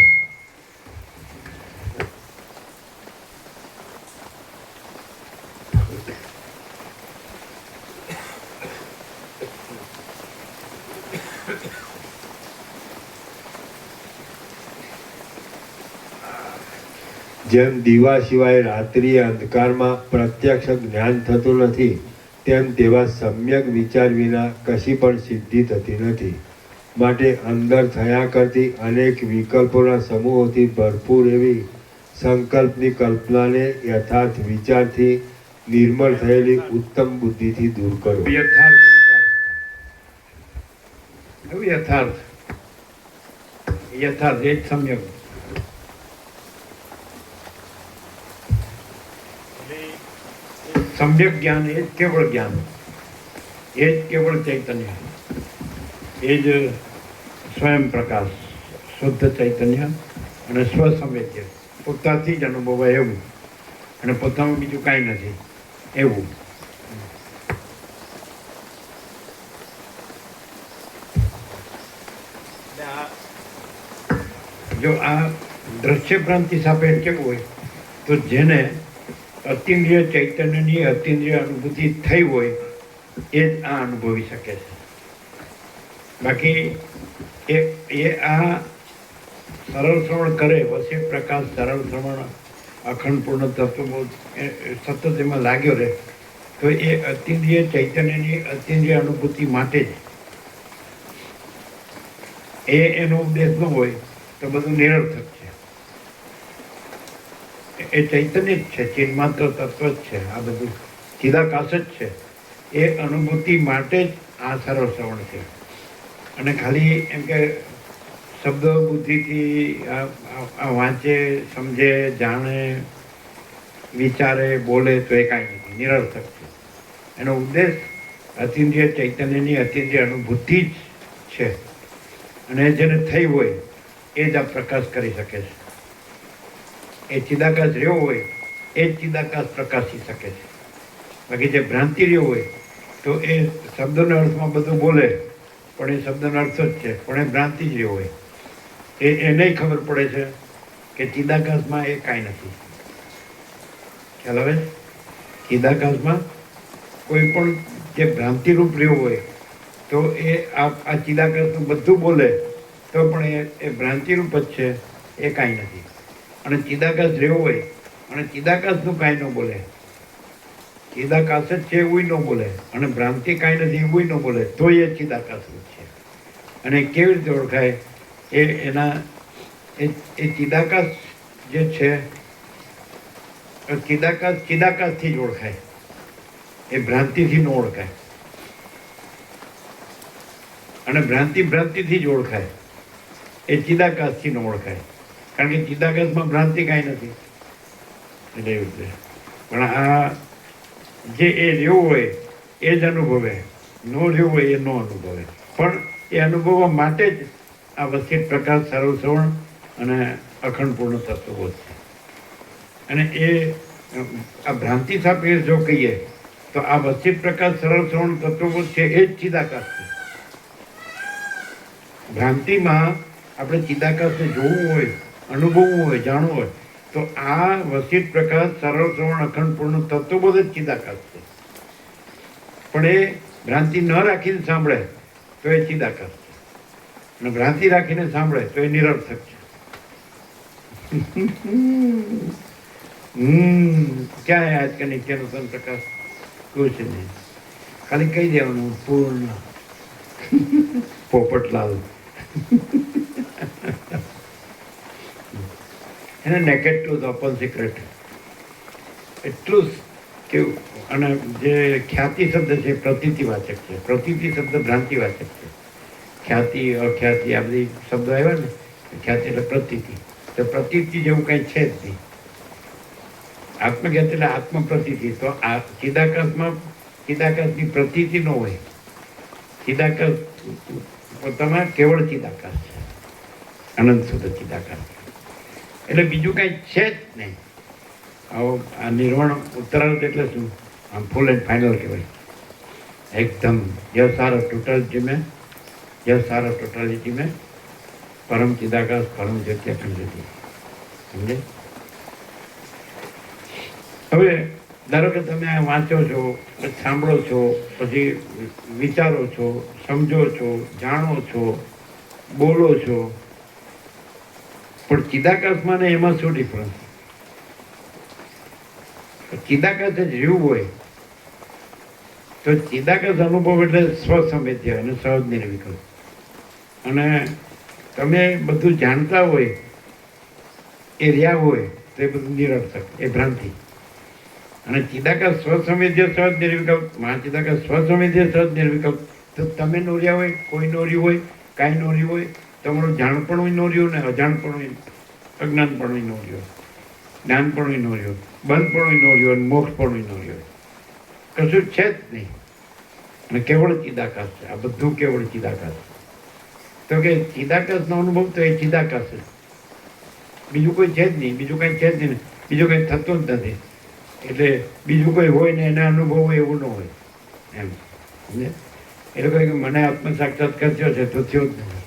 જેમ દીવા સિવાય રાત્રિ અંધકારમાં પ્રત્યક્ષ જ્ઞાન થતું નથી, તેમ તેવા સમ્યક વિચાર વિના કશી પણ સિદ્ધિ થતી નથી. માટે અંદર થયા કરતી અનેક વિકલ્પોના સમૂહોથી ભરપૂર એવી સંકલ્પની કલ્પનાને યથાર્થ વિચારથી નિર્મળ થયેલી ઉત્તમ બુદ્ધિથી દૂર કરો. યથાર્થ વિચાર એવું યથાર્થ યથાર્થ એ જ સમ્યક. સમ્યક જ્ઞાન એ જ કેવળ જ્ઞાન, એ જ કેવળ ચૈતન્ય, એ જ સ્વયં પ્રકાશ, શુદ્ધ ચૈતન્ય અને સ્વસંવેદ્ય, પોતાથી જ અનુભવાય એવું અને પોતાનું બીજું કાંઈ નથી એવું. એટલે આ જો આ દ્રશ્ય ભ્રાંતિ સાપેક્ષ કેવું હોય તો જેને અતિન્દ્રિય ચૈતન્યની અતિન્દ્રિય અનુભૂતિ થઈ હોય એ જ આ અનુભવી શકે છે. બાકી એ આ સરળ શ્રવણ કરે, વસી પ્રકાશ સરળ શ્રવણ અખંડ પૂર્ણ તત્વબોધ સતત એમાં લાગ્યો રહે તો એ અતિન્દ્રિય ચૈતન્યની અતિન્દ્રિય અનુભૂતિ માટે જ એનો ઉદ્દેશ ન હોય તો બધું નિરર્થક છે. એ ચૈતન્ય જ છે, ચિન્માત્ર તત્વ જ છે, આ બધું ચિદાકાશ જ છે. એ અનુભૂતિ માટે જ આ સરળ શ્રવણ છે. અને ખાલી એમ કે શબ્દ બુદ્ધિથી આ વાંચે, સમજે, જાણે, વિચારે, બોલે તો એ કાંઈ નથી, નિરર્થક છે. એનો ઉદ્દેશ અતિન્દ્રિય ચૈતન્યની અતિન્દ્રિય અનુભૂતિ જ છે. અને જેને થઈ હોય એ જ આ પ્રકાશ કરી શકે છે. એ ચિદાકાશ રહ્યો હોય એ જ ચિદાકાશ પ્રકાશી શકે છે. બાકી જે ભ્રાંતિ રહ્યો હોય તો એ શબ્દના અર્થમાં બધું બોલે પણ એ શબ્દનો અર્થ જ છે, પણ એ ભ્રાંતિ જ રહ્યો હોય. એને ખબર પડે છે કે ચિદાકાશમાં એ કાંઈ નથી. ખ્યાલ આવે? ચિદાકાશમાં કોઈ પણ જે ભ્રાંતિરૂપ રહ્યો હોય તો એ આ ચિદાકાશનું બધું બોલે તો પણ એ ભ્રાંતિરૂપ જ છે, એ કાંઈ નથી. અને ચિદાકાશ રહ્યો હોય અને ચિદાકાશનું કાંઈ ન બોલે, ચિદાકાશ જ છે એવું ન બોલે અને ભ્રાંતિ કાંઈ નથી એવું ન બોલે તો એ ચિદાકાશરૂપ છે. અને કેવી રીતે ઓળખાય? એ ચિદાકાશ જે છે ચિદાકાશથી જ ઓળખાય, એ ભ્રાંતિથી ન ઓળખાય. અને ભ્રાંતિથી જ ઓળખાય, એ ચિદાકાશથી ન ઓળખાય. કારણ કે ચિદાકાશમાં ભ્રાંતિ કાંઈ નથી. એટલે એવું છે. પણ આ જે એ રહ્યું હોય એ જ અનુભવે, ન રહ્યું હોય એ ન અનુભવે. પણ એ અનુભવવા માટે જ આ વસિત પ્રકાશ, સરળ શ્રવણ અને અખંડ પૂર્ણ તત્વબોધ છે. અને એ આ ભ્રાંતિ સાપેક્ષ જો કહીએ તો આ વસિત પ્રકાશ, સરળ શ્રવણ તત્વબોધ છે એ જ ચિદાકાશ છે. ભ્રાંતિમાં આપણે ચિદાકાશને જોવું હોય, અનુભવવું હોય, જાણવું હોય તો આ વસિત પ્રકાશ, સરળ શ્રવણ, અખંડ પૂર્ણ તત્વબોધ જ ચિદાકાશ છે. પણ એ ભ્રાંતિ ન રાખીને સાંભળે તો એ ચિદાકાશ છે, અને ભ્રાંતિ રાખીને સાંભળે તો એ નિરર્થક છે. ક્યાં આજ કે નિત્યનું સંત પ્રકાશ કુછ નહીં, ખાલી કહી દેવાનું પૂર્ણ પોપટલાલ. એને naked to the open secret એટલું કેવું. અને જે ખ્યાતિ શબ્દ છે પ્રતીતિવાચક છે. પ્રતીતિ શબ્દ ભ્રાંતિવાચક છે. ખ્યાતિ અખ્યાતિ આ બધી શબ્દો આવ્યા ને, ખ્યાતિ એટલે પ્રતીતિ. તો પ્રતીતિ જેવું કંઈ છે જ નહીં. આત્મખ્યાતિ એટલે આત્મ પ્રતીતિ. તો આ ચિદાકાશની પ્રતીતિ ન હોય. ચિદાકાશ પોતામાં કેવળ ચિદાકાશ છે, અનંત શુદ્ધ ચિદાકાશ. એટલે બીજું કાંઈ છે જ નહીં. આવો આ નિર્વાણ ઉત્તરાર્થ એટલે શું? આમ ફૂલ એન્ડ ફાઇનલ કહેવાય. એકદમ યસાર ટોટાલિટી મેં, યસાર ટોટાલિટી મેં પરમ ચિદાકાશ પરમ જ્યોતિ અખંડ જ્યોતિ. સમજે? હવે ધારો કે તમે આ વાંચો છો, સાંભળો છો, પછી વિચારો છો, સમજો છો, જાણો છો, બોલો છો, પણ ચિદાકાશમાં ને એમાં શું ડિફરન્સ? ચિદાકાશ જ જીવ હોય તો ચિદાકાશ અનુભવ એટલે સ્વસંવેદ્ય અને સહજ નિર્વિકલ્પ. અને તમે બધું જાણતા હોય એ રહ્યા હોય તો એ બધું નિરર્થક, એ ભ્રાંતિ. અને ચિદાકાશ સ્વસંવેદ્ય સહજ નિર્વિકલ્પ, મહાચિદાકાશ સ્વસંવેદ્ય સહજ નિર્વિકલ્પ. તો તમે નોર્યા હોય, કોઈ નોર્યું હોય, કાંઈ નોર્યું હોય, તમારું જાણપણું નોર્યું ને અજાણપણું અજ્ઞાનપણું નોર્યું, જ્ઞાનપણું નોર્યું, બંધપણું નોર્યું અને મોક્ષપણું નોર્યું. કશું છે જ નહીં. અને કેવળ ચિદાકાશ છે. આ બધું કેવળ ચિદાકાશ. તો કે ચિદાકાશનો અનુભવ તો એ ચિદાકાશ છે, બીજું કોઈ છે જ નહીં. બીજું કંઈ છે જ નહીં, બીજું કંઈ થતું જ નથી. એટલે બીજું કોઈ હોય ને એને અનુભવ હોય એવું ન હોય એમ. સમજે? એ લોકો કે મને આત્મ સાક્ષાત્કાર થયો છે તો થયો જ નથી.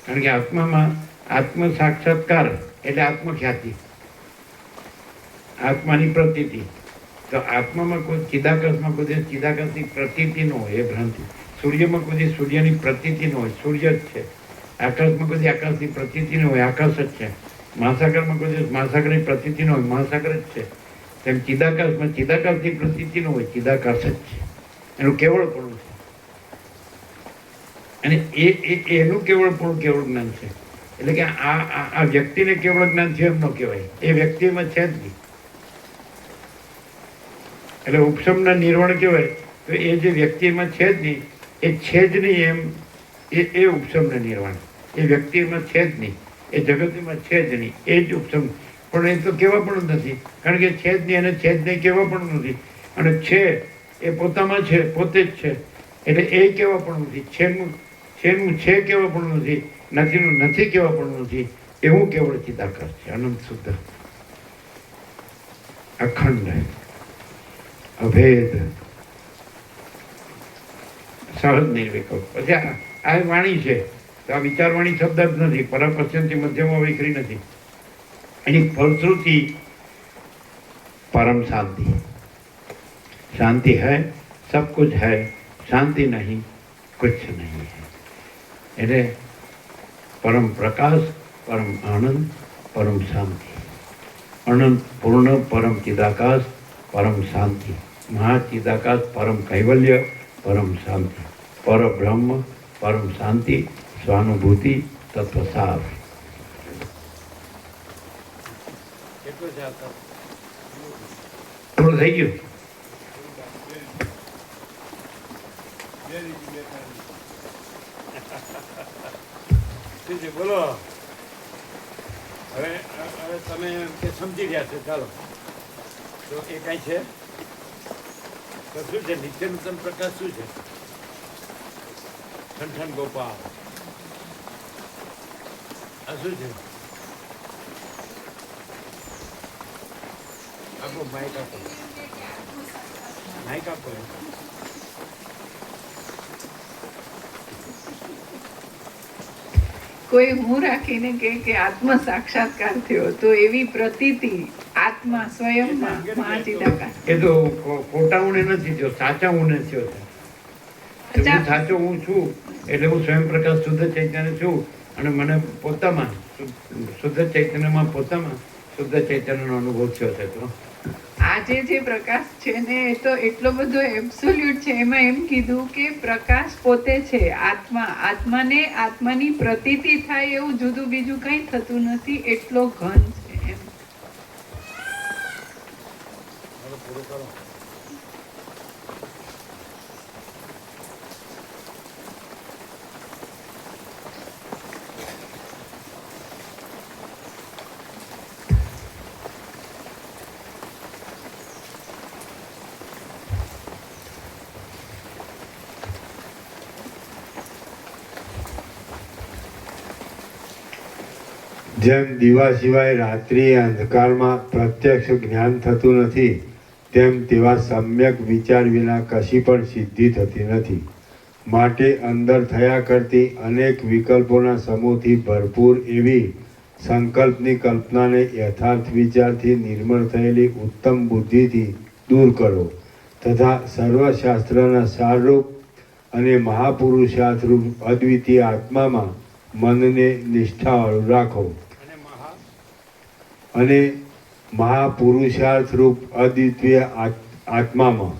કારણ કે આત્મામાં આત્મ સાક્ષાત્કાર એટલે આત્મખ્યાતિ, આત્માની પ્રતીતિ. તો આત્મામાં કોઈ ચિદાકાશમાં કોઈ ચિદાકાશની પ્રતીતિ ન હોય, એ ભ્રાંતિ. સૂર્યમાં કોઈ સૂર્યની પ્રતીતિ ન હોય, સૂર્ય જ છે. આકાશમાં કોઈ આકાશની પ્રતીતિ ન હોય, આકાશ જ છે. મહાસાગરમાં કોઈ મહાસાગરની પ્રતીતિ ન હોય, મહાસાગર જ છે. તેમ ચિદાકાશમાં ચિદાકાશની પ્રતીતિ ન હોય, ચિદાકાશ જ છે. એનું કેવળપણું છે. અને એનું કેવળપણું કેવળ જ્ઞાન છે. એટલે કે આ વ્યક્તિને કેવળ જ્ઞાન છે એમ ન કહેવાય, એ વ્યક્તિમાં છે જ નહીં. એટલે ઉપશમના નિર્વાણ કહેવાય તો એ જે વ્યક્તિમાં છે જ નહીં, એ છે જ નહીં એમ, એ ઉપશમના નિર્વાણ. એ વ્યક્તિમાં છે જ નહીં, એ જગતમાં છે જ નહીં, એ જ ઉપશમ. પણ એ તો કહેવા પણ નથી, કારણ કે છે જ નહીં અને છે જ નહીં કહેવા પણ નથી. અને છે એ પોતામાં છે, પોતે જ છે, એટલે એ કહેવા પણ નથી. છેનું છે કહેવા પણ નથી, નથીનું નથી કહેવા પણ નથી. એવું કેવળ ચિદાકાશ છે, અનંત શુદ્ધ, અખંડ, અભેદ, સહજ નિર્વિકલ્પ. પછી આ વાણી છે તો આ વિચારવાણી શબ્દ જ નથી, પરાપશ્યંતી મધ્યમાં વૈખરી નથી. એની ફલશ્રુતિ परम शांति. शांति है, सब कुछ है, शांति नहीं, कुछ नहीं है. એટલે પરમ પ્રકાશ, પરમ આનંદ, પરમ શાંતિ, અનંત પૂર્ણ પરમ ચિદાકાશ, પરમ શાંતિ, મહાચિદાકાશ, પરમ કૈવલ્ય, પરમ શાંતિ, પરબ્રહ્મ, પરમ શાંતિ, સ્વાનુભૂતિ, તત્વસાર. થોડું થઈ ગયું. બોલો. હવે તમે સમજી ગયા છો, ચાલો. તો એ કઈ છે તો શું છે? નિત્યનૂતન પ્રકાશ શું છે? ઠનઠન ગોપાલ આ શું છે? આપો માઇક આપો, માઇક આપો. કોઈ હું રાખીને કે આત્મ સાક્ષાત્કાર થયો તો એવી પ્રતીતિ આત્મા સ્વયંમાં મહાચિદાકાશ. એ તો ખોટા ઊંડે નથી થયો, સાચા ઊંડે થયો છે. હું સાચો હું છું એટલે હું સ્વયં પ્રકાશ શુદ્ધ ચૈતન્ય છું. અને મને પોતામાં શુદ્ધ ચૈતન્યમાં પોતામાં શુદ્ધ ચૈતન્યનો અનુભવ થયો છે. તો આજે જે પ્રકાશ છે ને એ તો એટલો બધો એબ્સોલ્યુટ છે. એમાં એમ કીધું કે પ્રકાશ પોતે છે, આત્મા. આત્માને આત્માની પ્રતીતિ થાય એવું જુદું બીજું કંઈ થતું નથી, એટલો ઘન છે એમ. પૂરું કરો. જેમ દીવા સિવાય રાત્રિએ અંધકારમાં પ્રત્યક્ષ જ્ઞાન થતું નથી, તેમ તેવા સમ્યક વિચાર વિના કશી પણ સિદ્ધિ થતી નથી. માટે અંદર થયા કરતી અનેક વિકલ્પોના સમૂહથી ભરપૂર એવી સંકલ્પની કલ્પનાને યથાર્થ વિચારથી નિર્મળ થયેલી ઉત્તમ બુદ્ધિથી દૂર કરો તથા સર્વશાસ્ત્રના સારરૂપ અને મહાપુરુષાર્થરૂપ અદ્વિતીય આત્મામાં મનને નિષ્ઠાવાળું રાખો અને મહાપુરુષાર્થરૂપ અદ્વિતીય આત્મામાં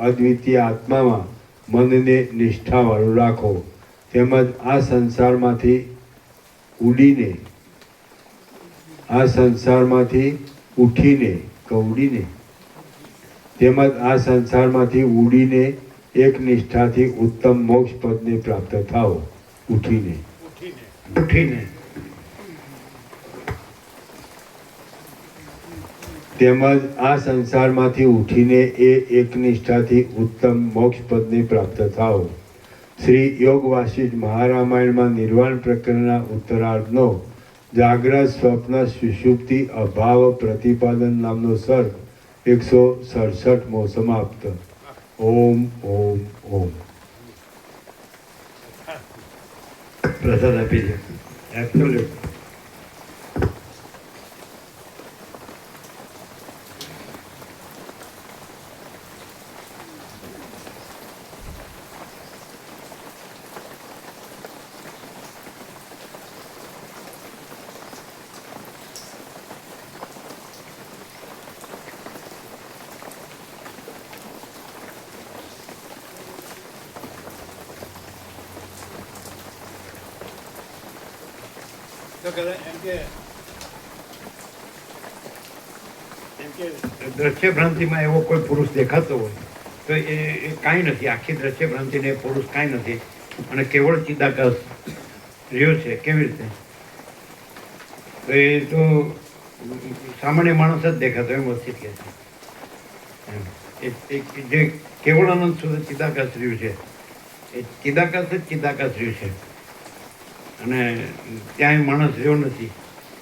અદ્વિતીય આત્મામાં મનને નિષ્ઠાવાળું રાખો. તેમજ આ સંસારમાંથી ઉઠીને એક નિષ્ઠાથી ઉત્તમ મોક્ષ પદને પ્રાપ્ત થાઓ. ઉઠીને તેમજ આ સંસારમાંથી ઉઠીને એ એકનિષ્ઠાથી ઉત્તમ મોક્ષ પદને પ્રાપ્ત થાઓ. શ્રી યોગ વાસિષ્ઠ મહારામાયણમાં નિર્વાણ પ્રકરણના ઉત્તરાર્ધનો જાગ્રત સ્વપ્ન સુષુપ્તિ અભાવ પ્રતિપાદન નામનો સર્ગ 167મો સમાપ્ત. ઓમ ઓમ ઓમ. પ્રસાદ આપી છે. એબ્સોલ્યુટ. તો કદાચ એમ કે દ્રશ્ય ભ્રાંતિમાં એવો કોઈ પુરુષ દેખાતો હોય તો એ કાંઈ નથી. આખી દ્રશ્ય ભ્રાંતિને પુરુષ કાંઈ નથી અને કેવળ ચિદાકાશ રહ્યો છે. કેવી રીતે? તો એ તો સામાન્ય માણસ જ દેખાતો એમ વસ્તી કહે છે. જે કેવળ આનંદ સુધી ચિદાકાશ રહ્યું છે એ ચિદાકાશ જ ચિદાકાશ રહ્યું છે અને ક્યાંય માણસ રહ્યો નથી.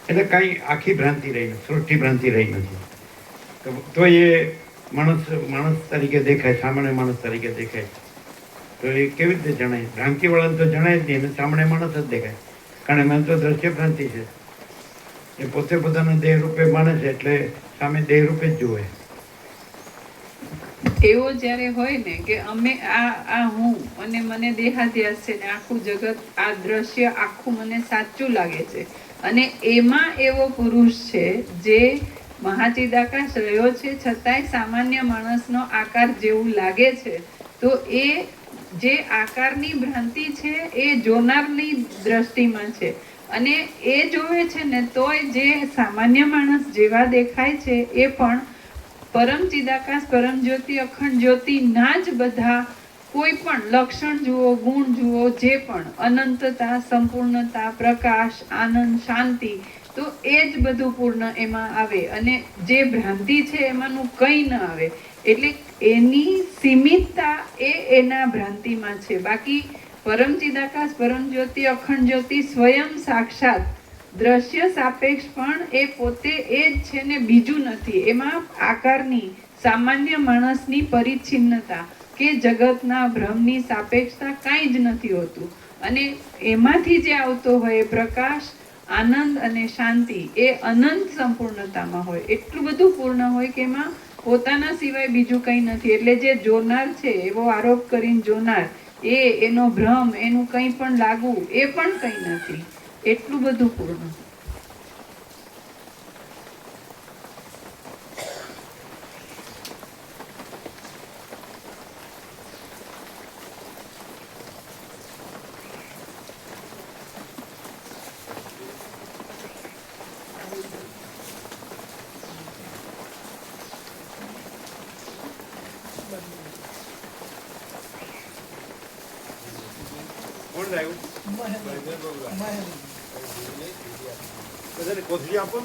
એટલે કાંઈ આખી ભ્રાંતિ રહી નથી, સૃષ્ટિ ભ્રાંતિ રહી નથી. તો એ માણસ તરીકે દેખાય, સામાન્ય માણસ તરીકે દેખાય. તો એ કેવી રીતે જણાય? ભ્રાંતિવાળાને તો જણાય જ નહીં, એને સામાન્ય માણસ જ દેખાય. કારણ એમાં તો દ્રશ્ય ભ્રાંતિ છે. એ પોતે પોતાના દેહ રૂપે માને છે એટલે સામે દેહ રૂપે જ જુએ. એવો જ્યારે હોય ને કે અમે આ હું અને મને દેહાધ્યાસ છે ને આખું જગત, આ દ્રશ્ય આખું મને સાચું લાગે છે અને એમાં એવો પુરુષ છે જે મહાચિદાકાશ રહ્યો છે છતાંય સામાન્ય માણસનો આકાર જેવું લાગે છે, તો એ જે આકારની ભ્રાંતિ છે એ જોનારની દ્રષ્ટિમાં છે અને એ જોવે છે ને તોય જે સામાન્ય માણસ જેવા દેખાય છે એ પણ પરમ ચિદાકાશ, પરમ જ્યોતિ, અખંડ જ્યોતિના જ બધા કોઈ પણ લક્ષણ જુઓ, ગુણ જુઓ, જે પણ અનંતતા, સંપૂર્ણતા, પ્રકાશ, આનંદ, શાંતિ, તો એ જ બધું પૂર્ણ એમાં આવે અને જે ભ્રાંતિ છે એમાંનું કંઈ ન આવે. એટલે એની સીમિતતા એ એના ભ્રાંતિમાં છે. બાકી પરમ ચિદાકાશ, પરમ જ્યોતિ, અખંડ જ્યોતિ સ્વયં સાક્ષાત દ્રશ્ય સાપેક્ષ પણ એ પોતે એ જ છે ને બીજું નથી. એમાં આકારની, સામાન્ય માણસની પરિચ્છિન્નતા કે જગતના ભ્રમની સાપેક્ષતા કાંઈ જ નથી હોતું અને એમાંથી જે આવતો હોય પ્રકાશ, આનંદ અને શાંતિ એ અનંત સંપૂર્ણતામાં હોય. એટલું બધું પૂર્ણ હોય કે એમાં પોતાના સિવાય બીજું કંઈ નથી. એટલે જે જોનાર છે, એવો આરોપ કરીને જોનાર, એનો ભ્રમ, એનું કંઈ પણ લાગવું, એ પણ કંઈ નથી. એટલું બધું પૂર્ણ. કોણ લાવ્યું? બધાને કોથળી આપો.